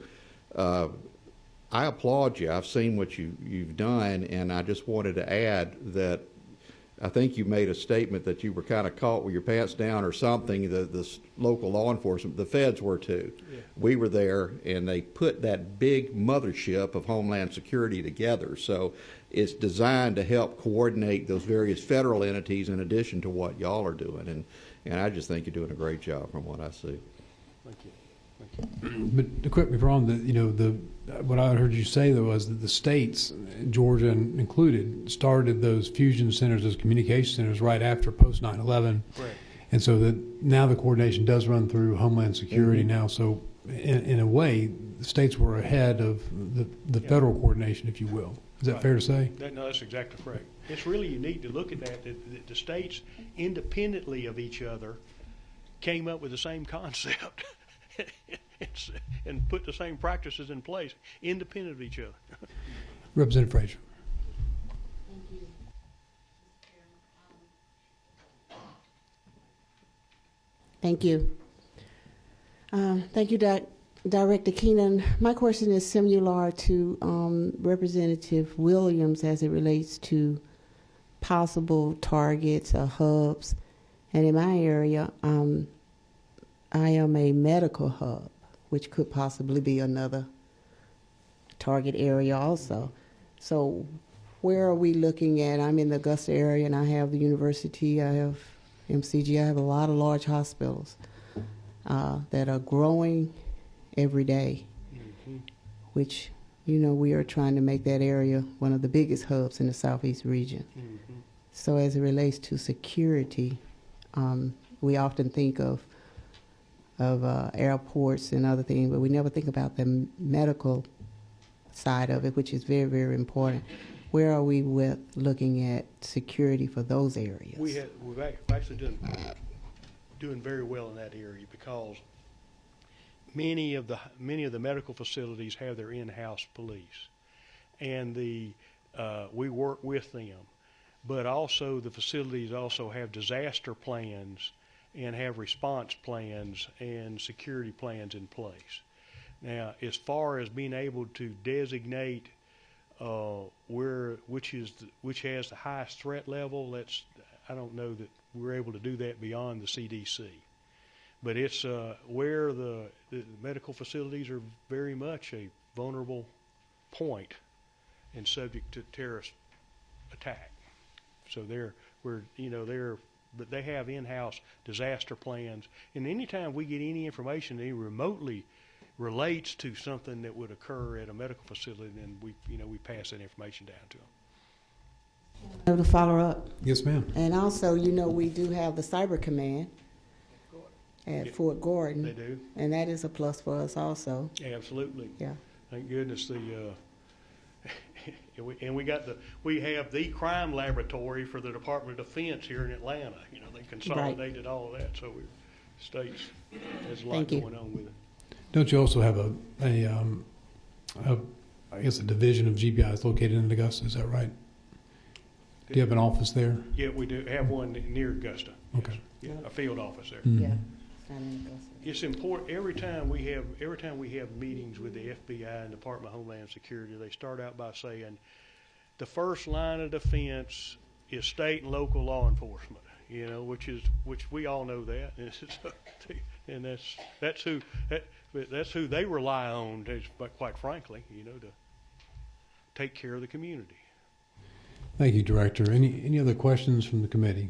I applaud you. I've seen what you've done, and I just wanted to add that I think you made a statement that you were kind of caught with your pants down or something. The local law enforcement, the feds were too. Yeah. We were there, and they put that big mothership of Homeland Security together. So it's designed to help coordinate those various federal entities in addition to what y'all are doing. And I just think you're doing a great job from what I see. Thank you. Thank you. But correct me if I'm wrong, what I heard you say, though, was that the states, Georgia included, started those fusion centers, those communication centers, right after post 9/11. Right. And so that now the coordination does run through Homeland Security now. So in a way, the states were ahead of the federal coordination, if you will. Is that fair to say? No, that's exactly correct. It's really unique to look at that the states, independently of each other, came up with the same concept and put the same practices in place, independent of each other. Representative Frazier. Thank you. Thank you. Thank you, Director Keenan. My question is similar to Representative Williams as it relates to possible targets or hubs. And in my area, I am a medical hub, which could possibly be another target area also. So where are we looking at? I'm in the Augusta area, and I have the university, I have MCG, I have a lot of large hospitals that are growing every day, which, you know, we are trying to make that area one of the biggest hubs in the Southeast region. So as it relates to security, we often think of airports and other things, but we never think about the medical side of it, which is very, very important. Where are we with looking at security for those areas? We've actually doing very well in that area because many of the medical facilities have their in-house police, and we work with them. But also the facilities also have disaster plans and have response plans and security plans in place. Now, as far as being able to designate which has the highest threat level, I don't know that we're able to do that beyond the CDC. But it's where the medical facilities are very much a vulnerable point and subject to terrorist attack. So but they have in-house disaster plans, and anytime we get any information that remotely relates to something that would occur at a medical facility, then we pass that information down to them. To follow up. Yes, ma'am. And also, we do have the Cyber Command at Fort Gordon. They do, and that is a plus for us also. Absolutely. Yeah. Thank goodness we have the crime laboratory for the Department of Defense here in Atlanta. They consolidated all of that, so states there's a lot going on with it. Don't you also have I guess a division of GBIs located in Augusta? Is that right? Do you have an office there? Yeah, we do have one near Augusta. Okay. Yes. Yeah, a field office there. Mm-hmm. Yeah. It's important every time we have meetings with the FBI and Department of Homeland Security, they start out by saying the first line of defense is state and local law enforcement. Which we all know that, and that's who they rely on. But quite frankly, to take care of the community. Thank you, Director. Any other questions from the committee?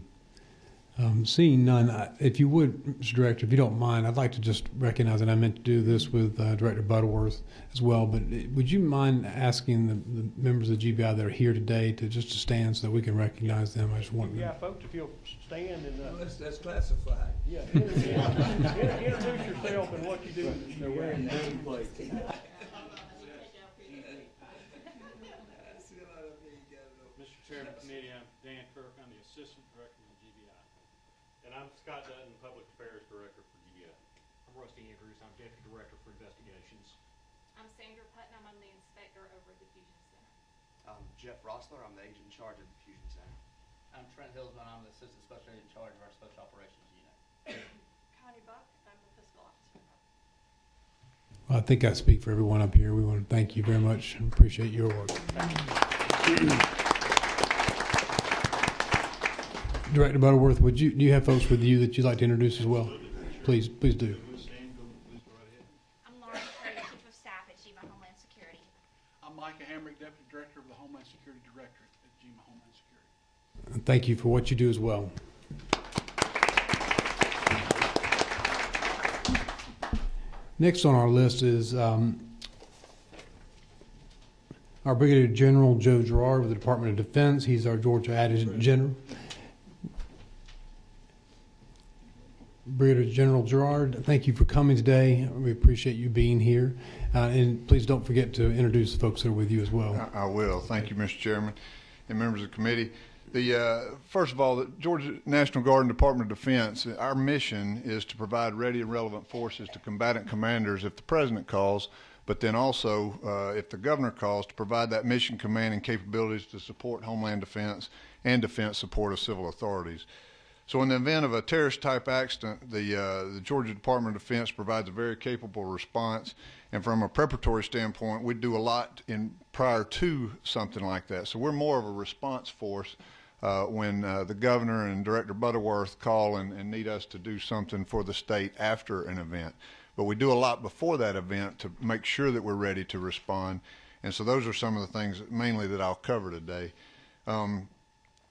Seeing none, if you would, Mr. Director, if you don't mind, I'd like to just recognize, and I meant to do this with Director Butterworth as well, but would you mind asking the members of the GBI that are here today to just to stand so that we can recognize them? I just want Yeah, folks, if you'll stand and That's classified. yeah, introduce yourself and what you do. They're wearing nameplates. Mr. Chairman, Committee, I'm Dan Kirk. I'm the Assistant Director of the GBI. And I'm Scott Dutton, Public Affairs Director for GBI. I'm Rusty Andrews. I'm Deputy Director for Investigations. I'm Sandra Putnam. I'm the inspector over at the Fusion Center. I'm Jeff Rossler. I'm the agent in charge of the Fusion Center. I'm Trent Hillsman. I'm the Assistant Special Agent in charge of our Special Operations Unit. Connie Buck. I'm the fiscal officer. I think I speak for everyone up here. We want to thank you very much and appreciate your work. Director Butterworth, do you have folks with you that you'd like to introduce as well? Please do. I'm Lauren Curry, Chief of Staff at GMA Homeland Security. I'm Micah Hamrick, Deputy Director of the Homeland Security Directorate at GMA Homeland Security. And thank you for what you do as well. Next on our list is our Brigadier General Joe Gerard with the Department of Defense. He's our Georgia Adjutant General. Brigadier General Gerard, thank you for coming today. We appreciate you being here. And please don't forget to introduce the folks that are with you as well. I will. Thank you, Mr. Chairman and members of the committee. First of all, the Georgia National Guard and Department of Defense, our mission is to provide ready and relevant forces to combatant commanders if the President calls, but then also, if the Governor calls, to provide that mission command and capabilities to support Homeland Defense and defense support of civil authorities. So in the event of a terrorist-type accident, the Georgia Department of Defense provides a very capable response. And from a preparatory standpoint, we do a lot prior to something like that. So we're more of a response force when the Governor and Director Butterworth call and need us to do something for the state after an event. But we do a lot before that event to make sure that we're ready to respond. And so those are some of the things mainly that I'll cover today.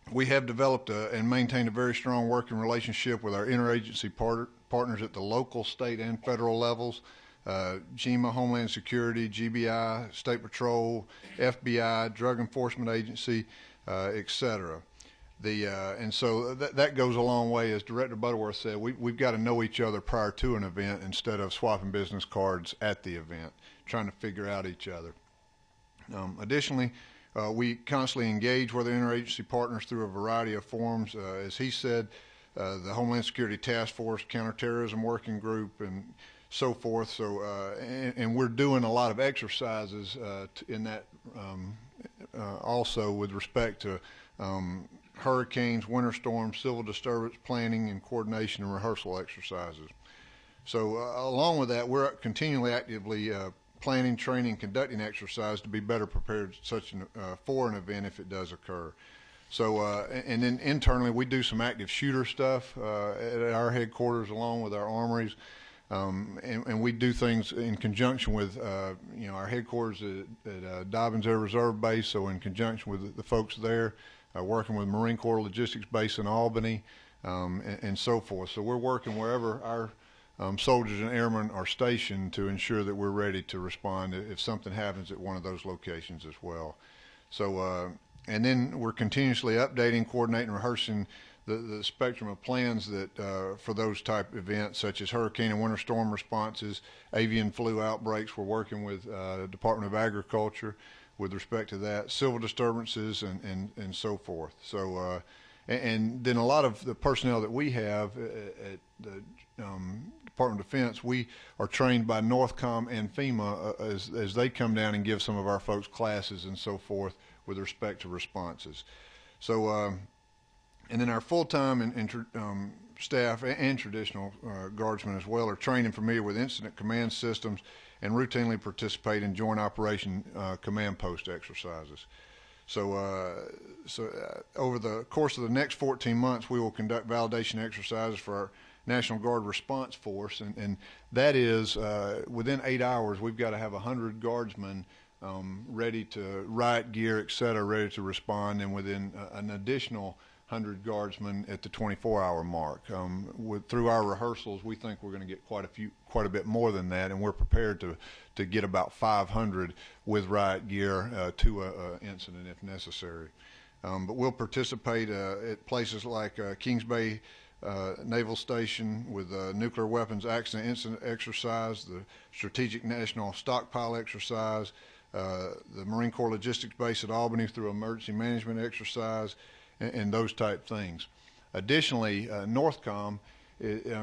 We have developed and maintained a very strong working relationship with our interagency partners at the local, state, and federal levels. GEMA, Homeland Security, GBI, State Patrol, FBI, Drug Enforcement Agency, et cetera. And so that goes a long way. As Director Butterworth said, we've got to know each other prior to an event instead of swapping business cards at the event, trying to figure out each other. Additionally, we constantly engage with our interagency partners through a variety of forums. As he said, the Homeland Security Task Force, Counterterrorism Working Group, and so forth. So, and we're doing a lot of exercises in that also with respect to hurricanes, winter storms, civil disturbance planning, and coordination and rehearsal exercises. So, along with that, we're continually actively planning, training, conducting exercise to be better prepared for an event if it does occur. So, and then internally, we do some active shooter stuff at our headquarters along with our armories. And we do things in conjunction with, our headquarters at Dobbins Air Reserve Base. So in conjunction with the folks there, working with Marine Corps Logistics Base in Albany, and so forth. So we're working wherever our soldiers and airmen are stationed to ensure that we're ready to respond if something happens at one of those locations as well. So, and then we're continuously updating, coordinating, rehearsing the spectrum of plans that for those type events, such as hurricane and winter storm responses, avian flu outbreaks. We're working with Department of Agriculture with respect to that, civil disturbances, and so forth. So, and then a lot of the personnel that we have at the Department of Defense, we are trained by Northcom and FEMA as they come down and give some of our folks classes and so forth with respect to responses. So, and then our full-time and staff and traditional guardsmen as well are trained and familiar with incident command systems and routinely participate in joint operation command post exercises. So, over the course of the next 14 months, we will conduct validation exercises for our National Guard response force, and that is within 8 hours we've got to have 100 guardsmen ready to riot gear, et cetera, ready to respond, and within an additional 100 guardsmen at the 24-hour mark. Through our rehearsals, we think we're going to get quite a bit more than that, and we're prepared to get about 500 with riot gear to an incident if necessary. But we'll participate at places like Kings Bay Naval Station with nuclear weapons accident incident exercise, the Strategic National Stockpile exercise, the Marine Corps Logistics Base at Albany through emergency management exercise, and those type things. Additionally, NORTHCOM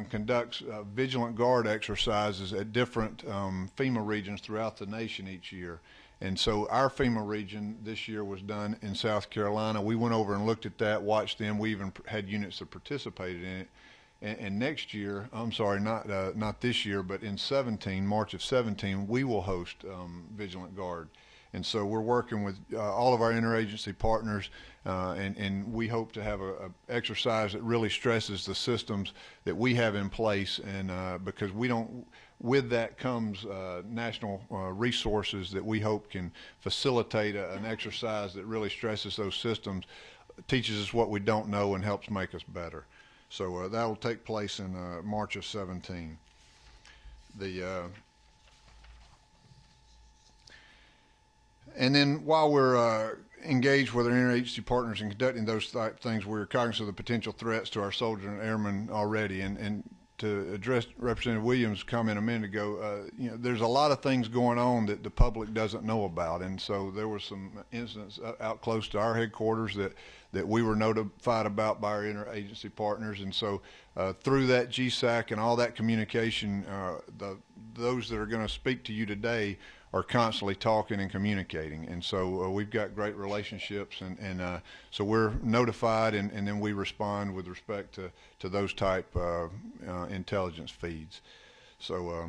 conducts vigilant guard exercises at different FEMA regions throughout the nation each year. And so our FEMA region this year was done in South Carolina. We went over and looked at that, watched them. We even had units that participated in it. And next year, I'm sorry, not this year, but in March of 17, we will host Vigilant Guard. And so we're working with all of our interagency partners, and we hope to have a exercise that really stresses the systems that we have in place, and because with that comes national resources that we hope can facilitate an exercise that really stresses those systems, teaches us what we don't know, and helps make us better. So that will take place in March of 17. And then while we're engaged with our interagency partners in conducting those type things, we're cognizant of the potential threats to our soldiers and airmen already. And to address Representative Williams' comment a minute ago, there's a lot of things going on that the public doesn't know about. And so there were some incidents out close to our headquarters that we were notified about by our interagency partners. And so through that GSAC and all that communication, those that are going to speak to you today are constantly talking and communicating. And so we've got great relationships, and so we're notified, and then we respond with respect to those type of intelligence feeds. So,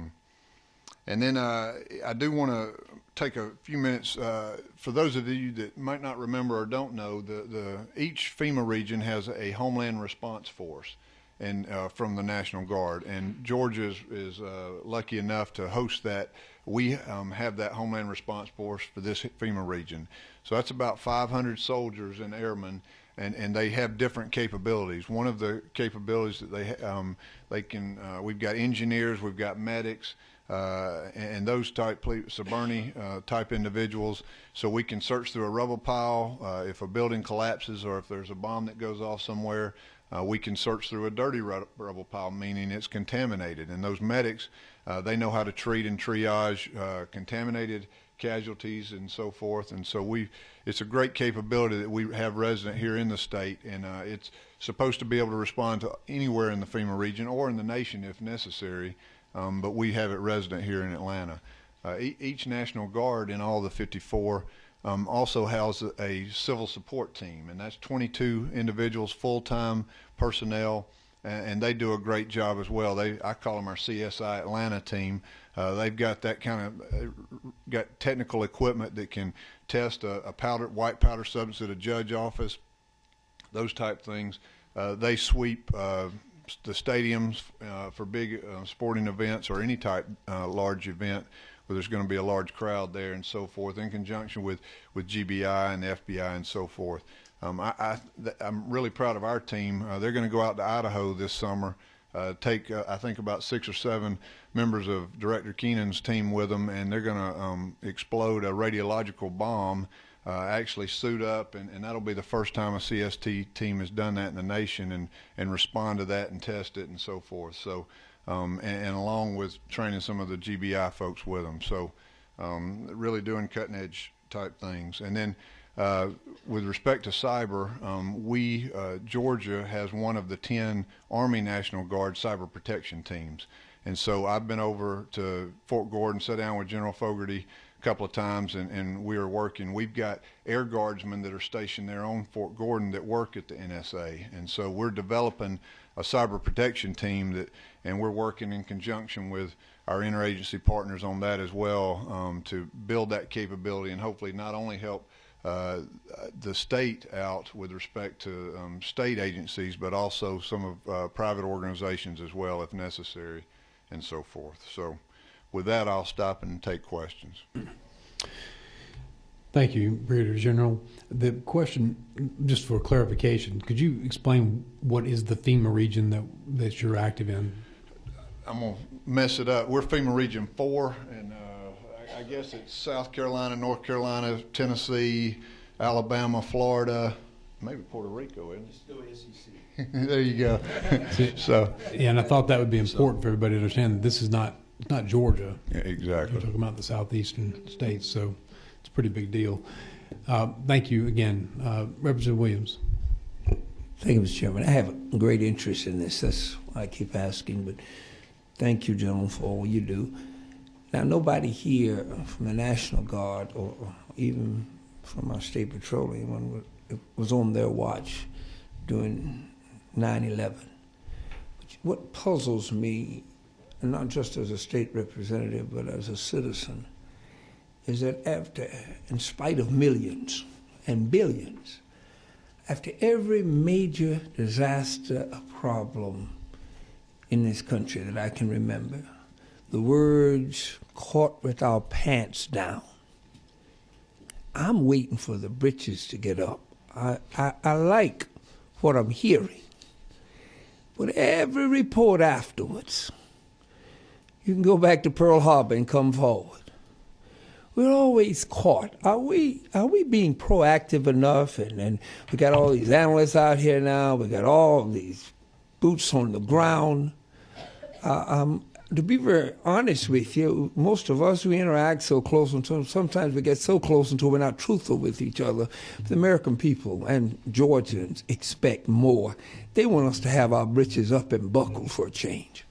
and then I do want to take a few minutes for those of you that might not remember or don't know, each FEMA region has a Homeland Response Force, and from the National Guard, and Georgia is lucky enough to host that. We have that Homeland Response Force for this FEMA region. So that's about 500 soldiers and airmen, and they have different capabilities. One of the capabilities that they can, we've got engineers, we've got medics, and those type Suburni type individuals, so we can search through a rubble pile if a building collapses or if there's a bomb that goes off somewhere. We can search through a dirty rubble pile, meaning it's contaminated, and those medics, they know how to treat and triage contaminated casualties and so forth. And so it's a great capability that we have resident here in the state, and it's supposed to be able to respond to anywhere in the FEMA region or in the nation if necessary, but we have it resident here in Atlanta. Each National Guard in all the 54 also houses a civil support team, and that's 22 individuals, full-time personnel, and they do a great job as well. I call them our CSI Atlanta team. They've got that got technical equipment that can test a white powder substance at a judge office, those type things. They sweep the stadiums for big sporting events or any type large event where there's going to be a large crowd there and so forth, in conjunction with GBI and the FBI and so forth. I'm really proud of our team. They're going to go out to Idaho this summer, take I think about 6 or 7 members of Director Keenan's team with them, and they're going to explode a radiological bomb, actually suit up, and that'll be the first time a CST team has done that in the nation, and respond to that and test it and so forth. So. And along with training some of the GBI folks with them. So really doing cutting edge type things. And then with respect to cyber, Georgia has one of the 10 Army National Guard cyber protection teams. And so I've been over to Fort Gordon, sat down with General Fogarty a couple of times, and we are working. We've got air guardsmen that are stationed there on Fort Gordon that work at the NSA. And so we're developing a cyber protection team and we're working in conjunction with our interagency partners on that as well, to build that capability and hopefully not only help the state out with respect to state agencies, but also some of private organizations as well if necessary and so forth. So with that, I'll stop and take questions. Thank you, Brigadier General. The question, just for clarification, could you explain what is the FEMA region that you're active in? I'm going to mess it up. We're FEMA Region 4, and I guess it's South Carolina, North Carolina, Tennessee, Alabama, Florida, maybe Puerto Rico, isn't it? Just go SEC. There you go. So yeah, and I thought that would be important for everybody to understand that this is not Georgia. yeah, exactly. We're talking about the southeastern states, so it's a pretty big deal. Thank you again, Representative Williams. Thank you, Mr. Chairman. I have a great interest in this. That's why I keep asking, but thank you, gentlemen, for all you do. Now, nobody here from the National Guard or even from our state patrol, anyone was on their watch during 9/11. What puzzles me, and not just as a state representative, but as a citizen, is that after, in spite of millions and billions, after every major disaster or problem in this country that I can remember, the words "caught with our pants down." I'm waiting for the britches to get up. I like what I'm hearing. But every report afterwards, you can go back to Pearl Harbor and come forward. We're always caught. Are we being proactive enough? And we got all these analysts out here now. We got all these boots on the ground. To be very honest with you, most of us, we interact so close until sometimes we get so close until we're not truthful with each other. The American people and Georgians expect more. They want us to have our britches up and buckled for a change.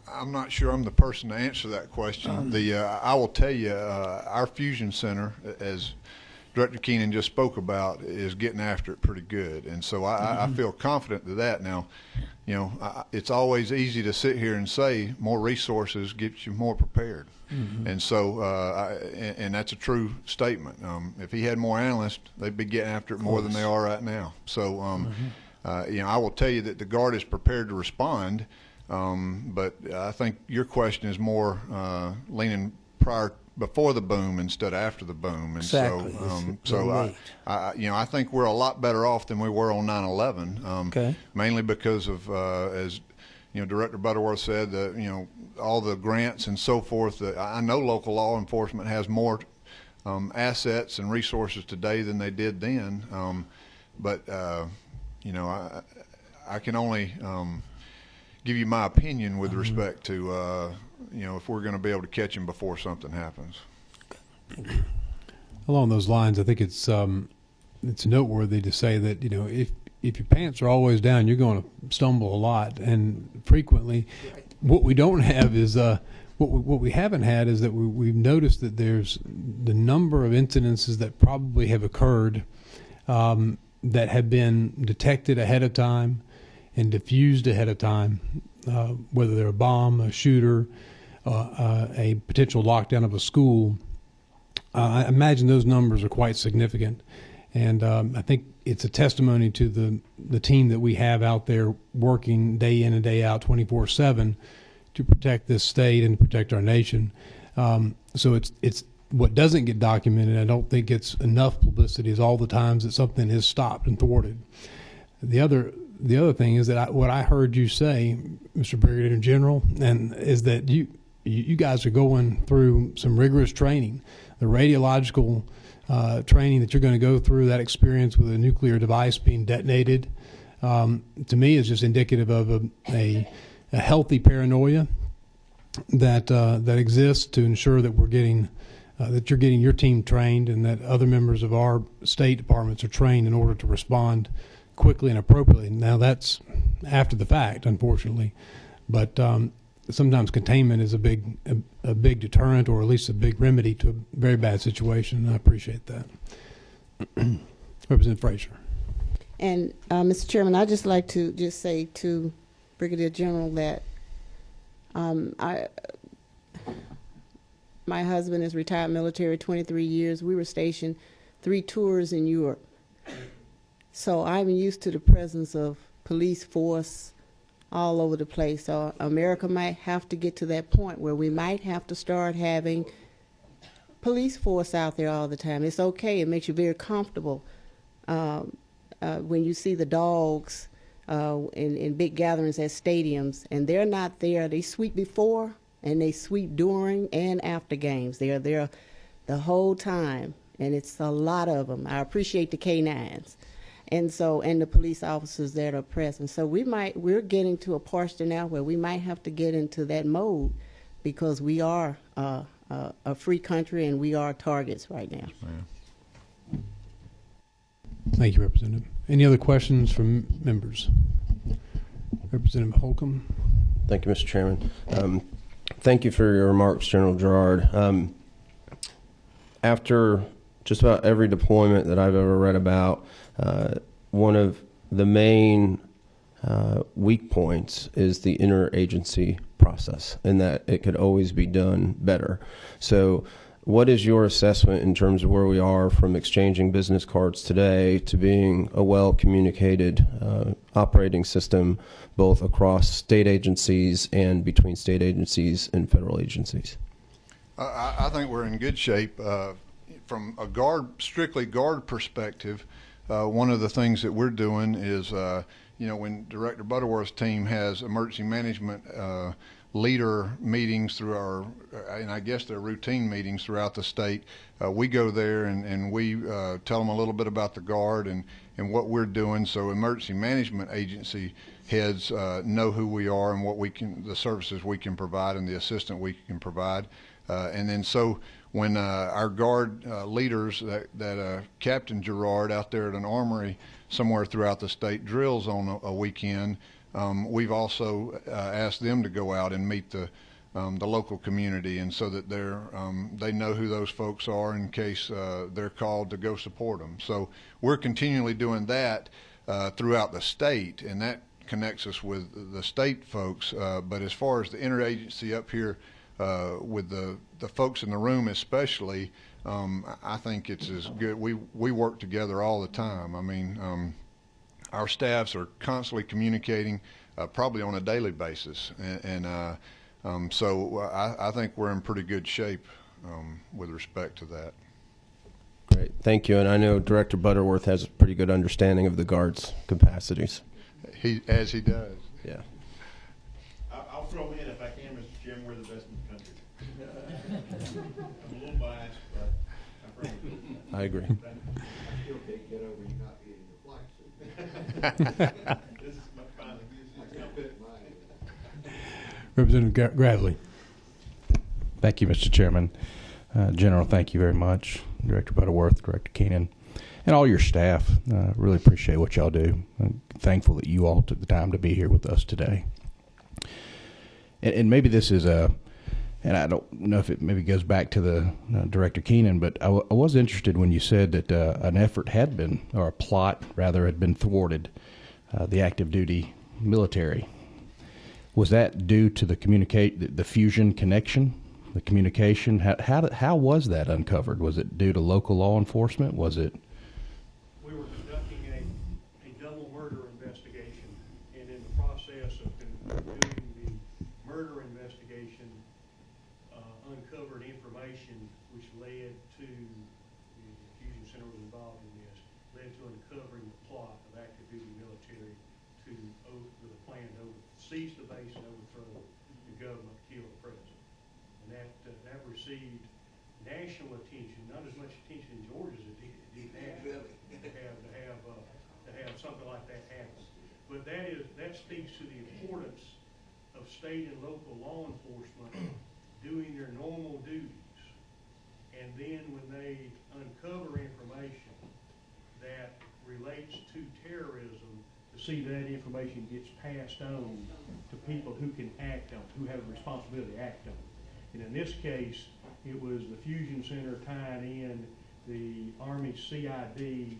I'm not sure I'm the person to answer that question. I will tell you, our fusion center, as Director Keenan just spoke about, is getting after it pretty good, and so I feel confident to that. Now, you know, it's always easy to sit here and say more resources gets you more prepared, and so and that's a true statement. If he had more analysts, they'd be getting after it more than they are right now. So, you know, I will tell you that the Guard is prepared to respond. But I think your question is more leaning before the boom instead of after the boom, and exactly. you know, I think we're a lot better off than we were on 9/11. Mainly because of as you know, Director Butterworth said, you know, all the grants and so forth. I know local law enforcement has more assets and resources today than they did then. But you know, I can only give you my opinion with respect to you know, if we're going to be able to catch him before something happens. Along those lines, I think it's noteworthy to say that, you know, if your pants are always down, you're going to stumble a lot, and frequently. What we don't have is what we haven't had is that we've noticed that there's the number of incidences that probably have occurred that have been detected ahead of time and diffused ahead of time, whether they're a bomb, a shooter, a potential lockdown of a school. I imagine those numbers are quite significant, and I think it's a testimony to the team that we have out there working day in and day out, 24/7, to protect this state and protect our nation. So it's what doesn't get documented. I don't think it's enough publicity. Is all the times that something has stopped and thwarted. The other thing is that what I heard you say, Mr. Brigadier General, and is that you guys are going through some rigorous training, the radiological training that you're going to go through, that experience with a nuclear device being detonated, to me is just indicative of a healthy paranoia that exists to ensure that we're getting that you're getting your team trained and that other members of our state departments are trained in order to respond quickly and appropriately. Now that's after the fact, unfortunately, but sometimes containment is a big deterrent, or at least a big remedy to a very bad situation. And I appreciate that. Representative Frazier. And Mr. Chairman, I'd just like to just say to Brigadier General that my husband is retired military, 23 years. We were stationed 3 tours in Europe. So I'm used to the presence of police force all over the place. So America might have to get to that point where we might have to start having police force out there all the time. It's okay. It makes you very comfortable when you see the dogs in big gatherings at stadiums, and they're not there. They sweep before and they sweep during and after games. They're there the whole time, and it's a lot of them. I appreciate the K-9s. And the police officers that are present. So we're getting to a portion now where we might have to get into that mode, because we are a free country and we are targets right now. Thank you, Representative. Any other questions from members? Representative Holcomb. Thank you, Mr. Chairman. Thank you for your remarks, General Gerard. After just about every deployment that I've ever read about, one of the main weak points is the interagency process, and that it could always be done better. So what is your assessment in terms of where we are from exchanging business cards today to being a well-communicated operating system, both across state agencies and between state agencies and federal agencies? I think we're in good shape. From a strictly guard perspective, one of the things that we're doing is, when Director Butterworth's team has emergency management leader meetings through and I guess they're routine meetings throughout the state, we go there and we tell them a little bit about the guard and what we're doing, so emergency management agency heads know who we are and the services we can provide and the assistance we can provide. And then so when our guard leaders, that Captain Gerard out there at an armory somewhere throughout the state drills on a weekend, we've also asked them to go out and meet the local community, and so that they know who those folks are in case they're called to go support them. So we're continually doing that throughout the state, and that connects us with the state folks. But as far as the interagency up here with the folks in the room especially, I think it's as good. We work together all the time. I mean, our staffs are constantly communicating, probably on a daily basis, so I think we're in pretty good shape with respect to that. Great, thank you. And I know Director Butterworth has a pretty good understanding of the Guard's capacities. He does. Yeah. I'll throw in, if I can, Mr. Chairman, we're the best in the country. I'm a little biased, but I promise. I agree. I still can't get over you not getting the flight suit. This is my final Representative Gravely. Thank you, Mr. Chairman. General, thank you very much. Director Butterworth, Director Keenan, and all your staff. Really appreciate what y'all do. I'm thankful that you all took the time to be here with us today. And maybe this is and I don't know if it maybe goes back to the Director Keenan, but I was interested when you said that an effort had been, or a plot rather, had been thwarted, the active duty military. Was that due to the fusion connection, the communication? How was that uncovered? Was it due to local law enforcement? Was it? We were conducting a double murder investigation, and in the process of doing the murder investigation, uncovered information which led to, the Fusion Center was involved in this, led to uncovering the plot of active duty military with a plan to seize the base and overthrow the government, kill the president. And that received national attention, not as much attention in Georgia as it did nationally, to have something like that happen. But that speaks to the importance of state and local law enforcement doing their normal duties, and then when they uncover information that relates to terrorism, to see that information gets passed on to people who can act on it, who have a responsibility to act on it. And in this case, it was the Fusion Center tying in the Army CID,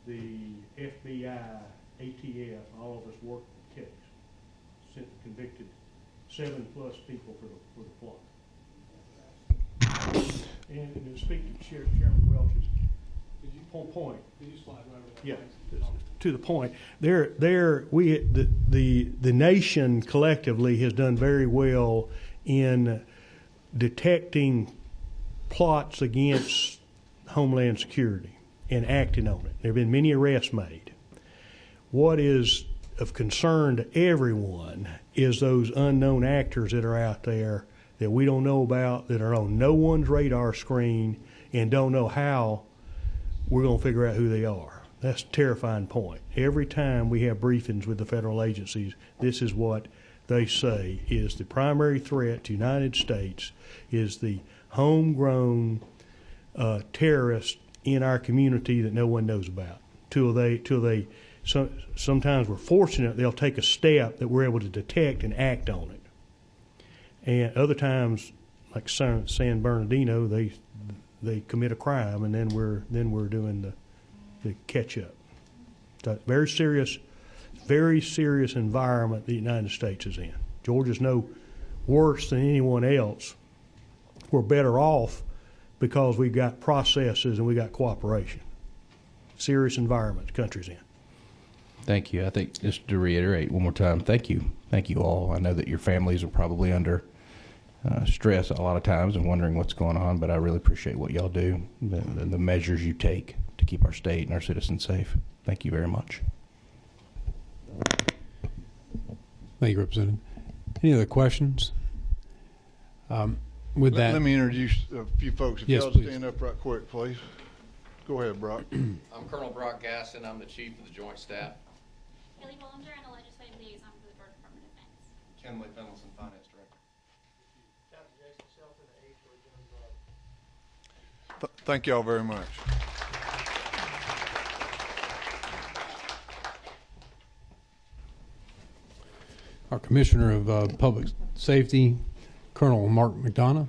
the FBI, ATF, all of us worked the case. Convicted 7+ people for the plot. And to speak to Chairman Welch's point. Did you slide right over that? Yeah, to the point. The nation collectively has done very well in detecting plots against Homeland Security and acting on it. There have been many arrests made. What is of concern to everyone is those unknown actors that are out there that we don't know about, that are on no one's radar screen, and don't know how we're going to figure out who they are. That's a terrifying point. Every time we have briefings with the federal agencies, this is what they say is the primary threat to the United States is the homegrown terrorists in our community that no one knows about. Sometimes we're fortunate they'll take a step that we're able to detect and act on it. And other times, like San Bernardino, they commit a crime, and then we're doing the catch up. So very serious environment the United States is in. Georgia's no worse than anyone else. We're better off because we've got processes and we got cooperation. Serious environment the country's in. Thank you. I think just to reiterate one more time, thank you. Thank you all. I know that your families are probably under stress a lot of times and wondering what's going on, but I really appreciate what y'all do, the measures you take to keep our state and our citizens safe. Thank you very much. Thank you, Representative. Any other questions? Let me introduce a few folks. If y'all stand up right quick, please. Go ahead, Brock. I'm Colonel Brock Gasson. I'm the Chief of the Joint Staff. Haley Bollinger, and a legislative liaison for the Georgia Department of Defense. Kenley Finlayson, Finance Director. Thank y'all very much. Our Commissioner of Public Safety, Colonel Mark McDonough.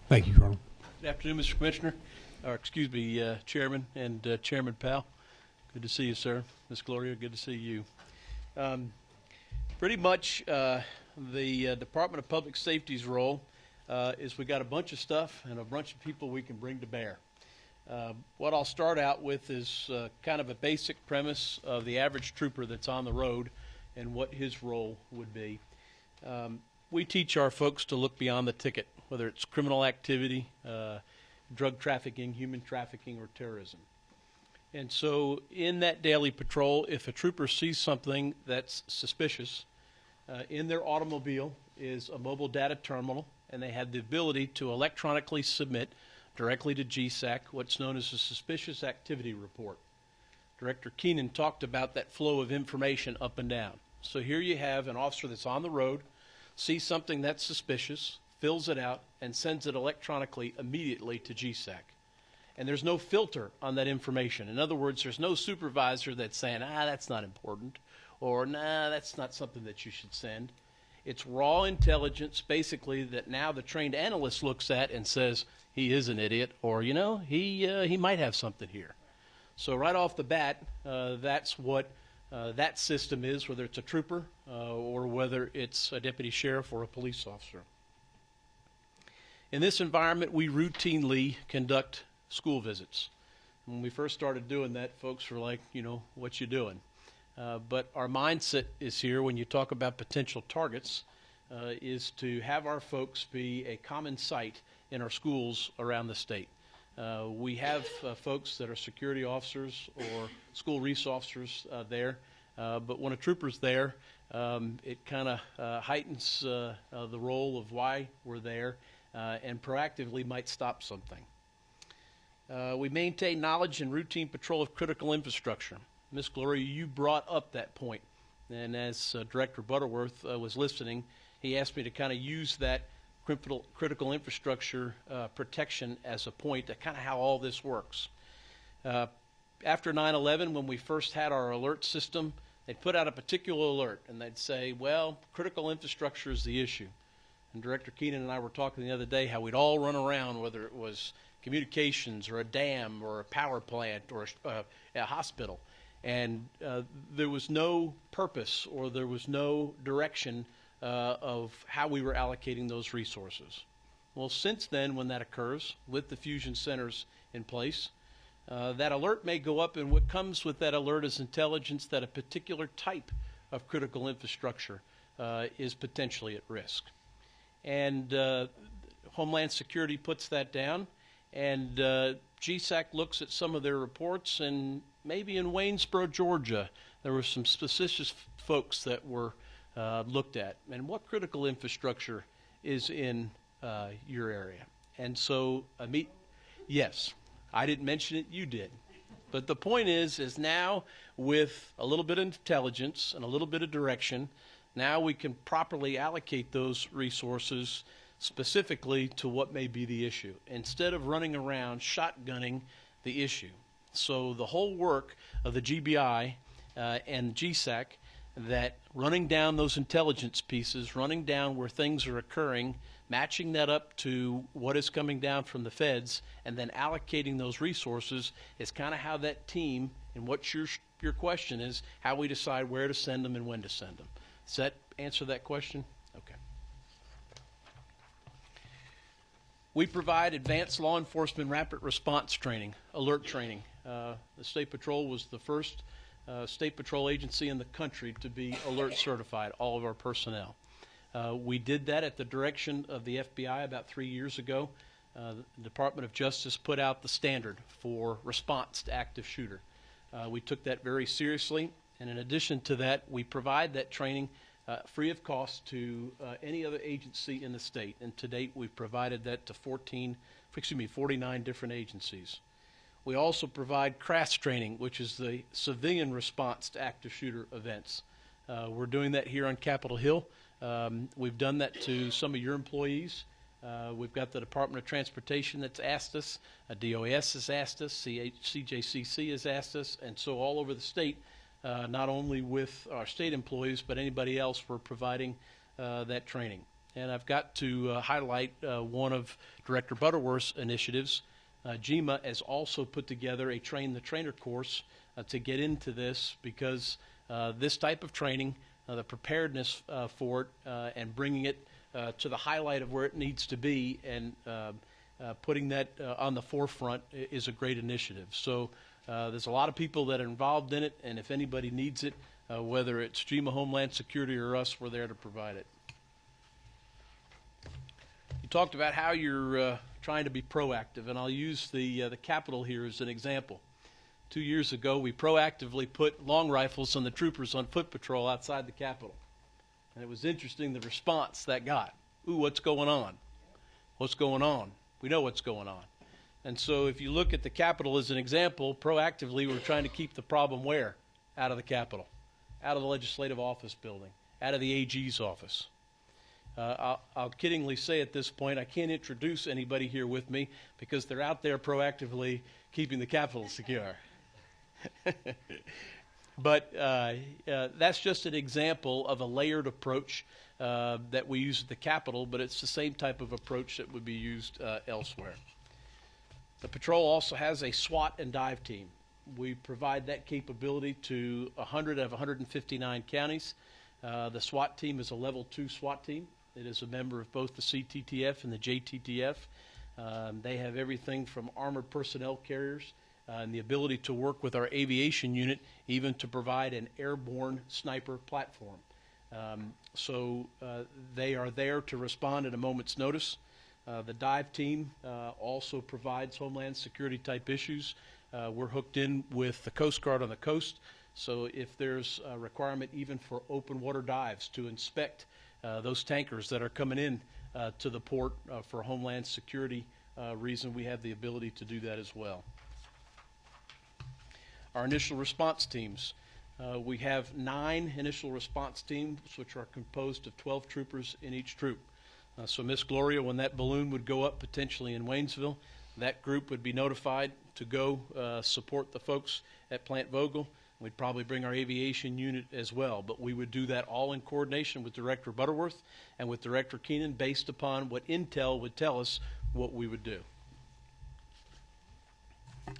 Thank you, Colonel. Good afternoon, Mr. Commissioner, or excuse me, Chairman and Chairman Powell. Good to see you, sir. Ms. Gloria, good to see you. Pretty much the Department of Public Safety's role is we got a bunch of stuff and a bunch of people we can bring to bear. What I'll start out with is kind of a basic premise of the average trooper that's on the road and what his role would be. We teach our folks to look beyond the ticket, whether it's criminal activity, drug trafficking, human trafficking, or terrorism. And so in that daily patrol, if a trooper sees something that's suspicious, in their automobile is a mobile data terminal, and they have the ability to electronically submit directly to GSAC what's known as a suspicious activity report. Director Keenan talked about that flow of information up and down. So here you have an officer that's on the road, sees something that's suspicious, fills it out, and sends it electronically immediately to GSAC. And there's no filter on that information. In other words, there's no supervisor that's saying, that's not important, or that's not something that you should send. It's raw intelligence, basically, that now the trained analyst looks at and says, he is an idiot, or, he might have something here. So right off the bat, that's what that system is, whether it's a trooper or whether it's a deputy sheriff or a police officer. In this environment, we routinely conduct school visits. When we first started doing that, folks were like, what you doing? But our mindset is here when you talk about potential targets is to have our folks be a common sight in our schools around the state. We have folks that are security officers or school resource officers there, but when a trooper's there, it kind of heightens the role of why we're there and proactively might stop something. We maintain knowledge and routine patrol of critical infrastructure. Ms. Gloria, you brought up that point, and as Director Butterworth was listening, he asked me to kind of use that critical infrastructure protection as a point to kind of how all this works. After 9/11, when we first had our alert system, they'd put out a particular alert, and they'd say, well, critical infrastructure is the issue. And Director Keenan and I were talking the other day how we'd all run around, whether it was communications or a dam or a power plant or a hospital, and there was no purpose or there was no direction of how we were allocating those resources. Well, since then, when that occurs, with the fusion centers in place, that alert may go up, and what comes with that alert is intelligence that a particular type of critical infrastructure is potentially at risk. And Homeland Security puts that down, and GSAC looks at some of their reports, and maybe in Waynesboro, Georgia, there were some suspicious folks that were looked at. And what critical infrastructure is in your area? And so, yes, I didn't mention it, you did. But the point is now with a little bit of intelligence and a little bit of direction, now we can properly allocate those resources specifically to what may be the issue, instead of running around shotgunning the issue. So the whole work of the GBI and GSAC, that running down those intelligence pieces, running down where things are occurring, matching that up to what is coming down from the feds, and then allocating those resources is kind of how that team, and what your question is, how we decide where to send them and when to send them. Does that answer that question? Okay. We provide advanced law enforcement rapid response training, alert training. The State Patrol was the first State Patrol agency in the country to be alert certified, all of our personnel. We did that at the direction of the FBI about 3 years ago. The Department of Justice put out the standard for response to active shooter. We took that very seriously, and in addition to that, we provide that training free of cost to any other agency in the state. And to date, we've provided that to 49 different agencies. We also provide CRAS training, which is the civilian response to active shooter events. We're doing that here on Capitol Hill. We've done that to some of your employees. We've got the Department of Transportation that's asked us, DOS has asked us, CJCC has asked us, and so all over the state, not only with our state employees, but anybody else, we're providing that training. And I've got to highlight one of Director Butterworth's initiatives. GEMA has also put together a Train the Trainer course to get into this, because this type of training, the preparedness for it, and bringing it to the highlight of where it needs to be, and putting that on the forefront is a great initiative. So there's a lot of people that are involved in it, and if anybody needs it, whether it's GEMA, Homeland Security, or us, we're there to provide it. You talked about how you're trying to be proactive, and I'll use the Capitol here as an example. 2 years ago, we proactively put long rifles on the troopers on foot patrol outside the Capitol. And it was interesting the response that got. Ooh, what's going on? What's going on? We know what's going on. And so if you look at the Capitol as an example, proactively we're trying to keep the problem where? Out of the Capitol, out of the Legislative Office Building, out of the AG's office. I'll kiddingly say at this point, I can't introduce anybody here with me because they're out there proactively keeping the Capitol secure. But that's just an example of a layered approach that we use at the Capitol, but it's the same type of approach that would be used elsewhere. The patrol also has a SWAT and dive team. We provide that capability to 100 of 159 counties. The SWAT team is a level 2 SWAT team. It is a member of both the CTTF and the JTTF. They have everything from armored personnel carriers and the ability to work with our aviation unit, even to provide an airborne sniper platform. So they are there to respond at a moment's notice. The dive team also provides Homeland Security type issues. We're hooked in with the Coast Guard on the coast, so if there's a requirement even for open water dives to inspect those tankers that are coming in to the port for Homeland Security reason, we have the ability to do that as well. Our initial response teams. We have 9 initial response teams, which are composed of 12 troopers in each troop. So Miss Gloria, when that balloon would go up potentially in Waynesville, that group would be notified to go support the folks at Plant Vogel. We'd probably bring our aviation unit as well, but we would do that all in coordination with Director Butterworth and with Director Keenan, based upon what intel would tell us what we would do.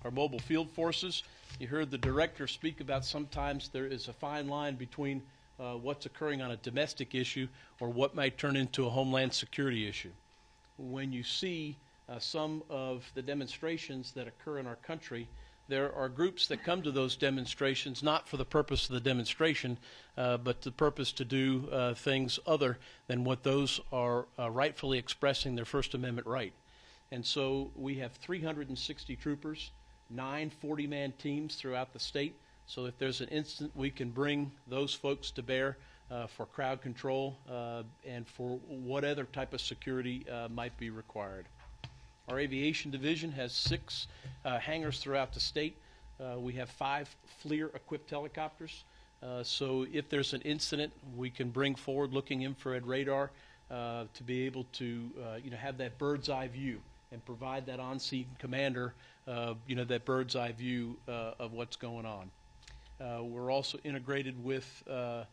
Our mobile field forces, you heard the director speak about sometimes there is a fine line between what's occurring on a domestic issue or what might turn into a Homeland Security issue. When you see some of the demonstrations that occur in our country, there are groups that come to those demonstrations not for the purpose of the demonstration, but the purpose to do things other than what those are rightfully expressing their First Amendment right. And so we have 360 troopers, 9 40-man teams throughout the state. So if there's an incident, we can bring those folks to bear for crowd control and for what other type of security might be required. Our aviation division has 6 hangars throughout the state. We have 5 FLIR-equipped helicopters. So if there's an incident, we can bring forward-looking infrared radar to be able to have that bird's eye view and provide that on-scene commander that bird's eye view of what's going on. We're also integrated with the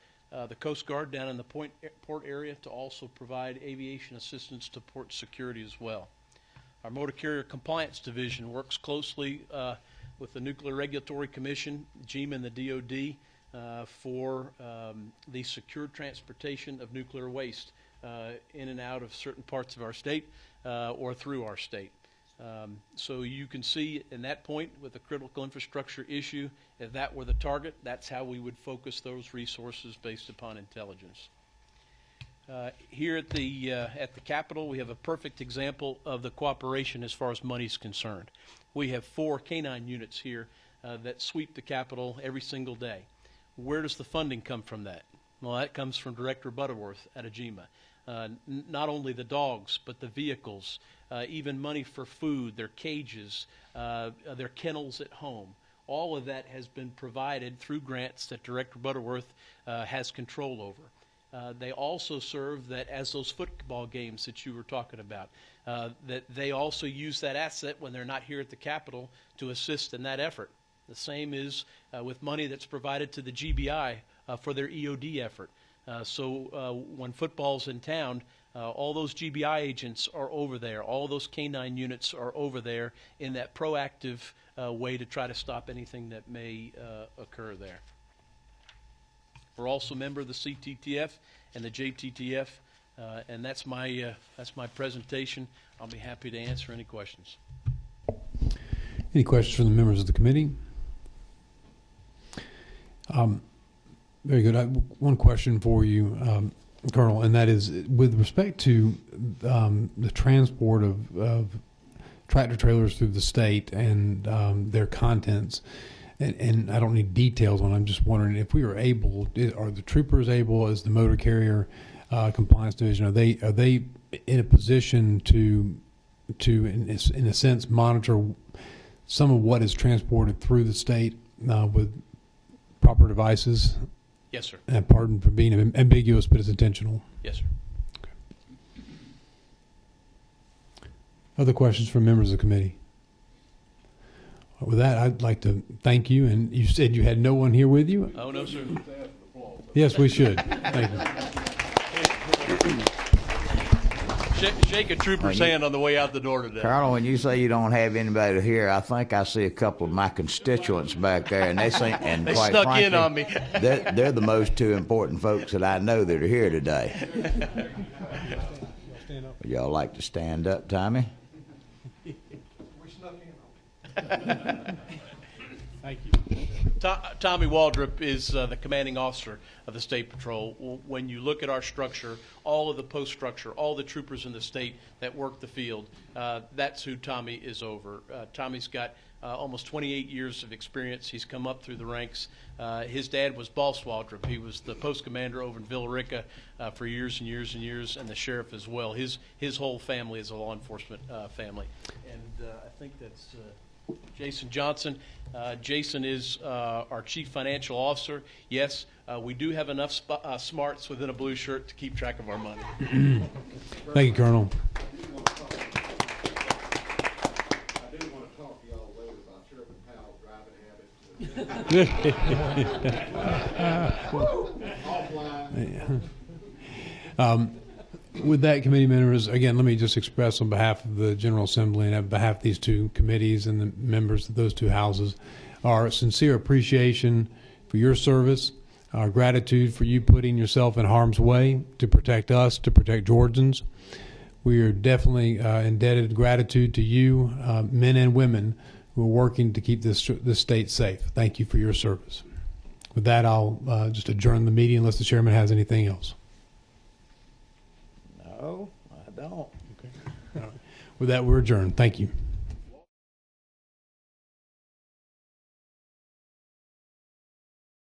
Coast Guard down in the port area to also provide aviation assistance to port security as well. Our Motor Carrier Compliance Division works closely with the Nuclear Regulatory Commission, GEMA, and the DOD for the secure transportation of nuclear waste in and out of certain parts of our state or through our state. So you can see in that point with the critical infrastructure issue, if that were the target, that's how we would focus those resources based upon intelligence. Here at the Capitol, we have a perfect example of the cooperation as far as money is concerned. We have 4 canine units here that sweep the Capitol every single day. Where does the funding come from that? Well, that comes from Director Butterworth at GEMA. Not only the dogs, but the vehicles, even money for food, their cages, their kennels at home. All of that has been provided through grants that Director Butterworth has control over. They also serve that as those football games that you were talking about, that they also use that asset when they're not here at the Capitol to assist in that effort. The same is with money that's provided to the GBI for their EOD effort. So when football's in town, all those GBI agents are over there. All those canine units are over there in that proactive way to try to stop anything that may occur there. We're also a member of the CTTF and the JTTF, and that's my presentation. I'll be happy to answer any questions. Any questions from the members of the committee? Very good. I have one question for you, Colonel, and that is with respect to the transport of tractor trailers through the state and their contents. And I don't need details on it. I'm just wondering if we are able, are the troopers able, as the Motor Carrier Compliance Division, are they in a position to in a sense monitor some of what is transported through the state with proper devices? Yes, sir. And pardon for being ambiguous, but it's intentional. Yes, sir. Okay. Other questions from members of the committee? With that, I'd like to thank you. And you said you had no one here with you? Oh, no, sir. Yes, we should. Thank you. Shake a trooper's hand on the way out the door today. Colonel, when you say you don't have anybody here, I think I see a couple of my constituents back there, and they seem, and they quite snuck frankly, in on me. they're the most 2 important folks that I know that are here today. Y'all like to stand up, Tommy? Thank you. Tommy Waldrop is the commanding officer of the State Patrol. When you look at our structure, all of the post structure, all the troopers in the state that work the field, that's who Tommy is over. Tommy's got almost 28 years of experience. He's come up through the ranks. His dad was Boss Waldrop. He was the post commander over in Villarica for years and years and years, and the sheriff as well. His whole family is a law enforcement family. And I think that's Jason Johnson. Jason is our chief financial officer. Yes, we do have enough smarts within a blue shirt to keep track of our money. Thank you, Colonel. I do want to talk to y'all later about Sheriff Powell's driving habits. With that, committee members, again, let me just express on behalf of the General Assembly and on behalf of these 2 committees and the members of those 2 houses, our sincere appreciation for your service, our gratitude for you putting yourself in harm's way to protect us, to protect Georgians. We are definitely indebted gratitude to you, men and women, who are working to keep this state safe. Thank you for your service. With that, I'll just adjourn the meeting unless the chairman has anything else. No, I don't. With that, we're adjourned. Thank you.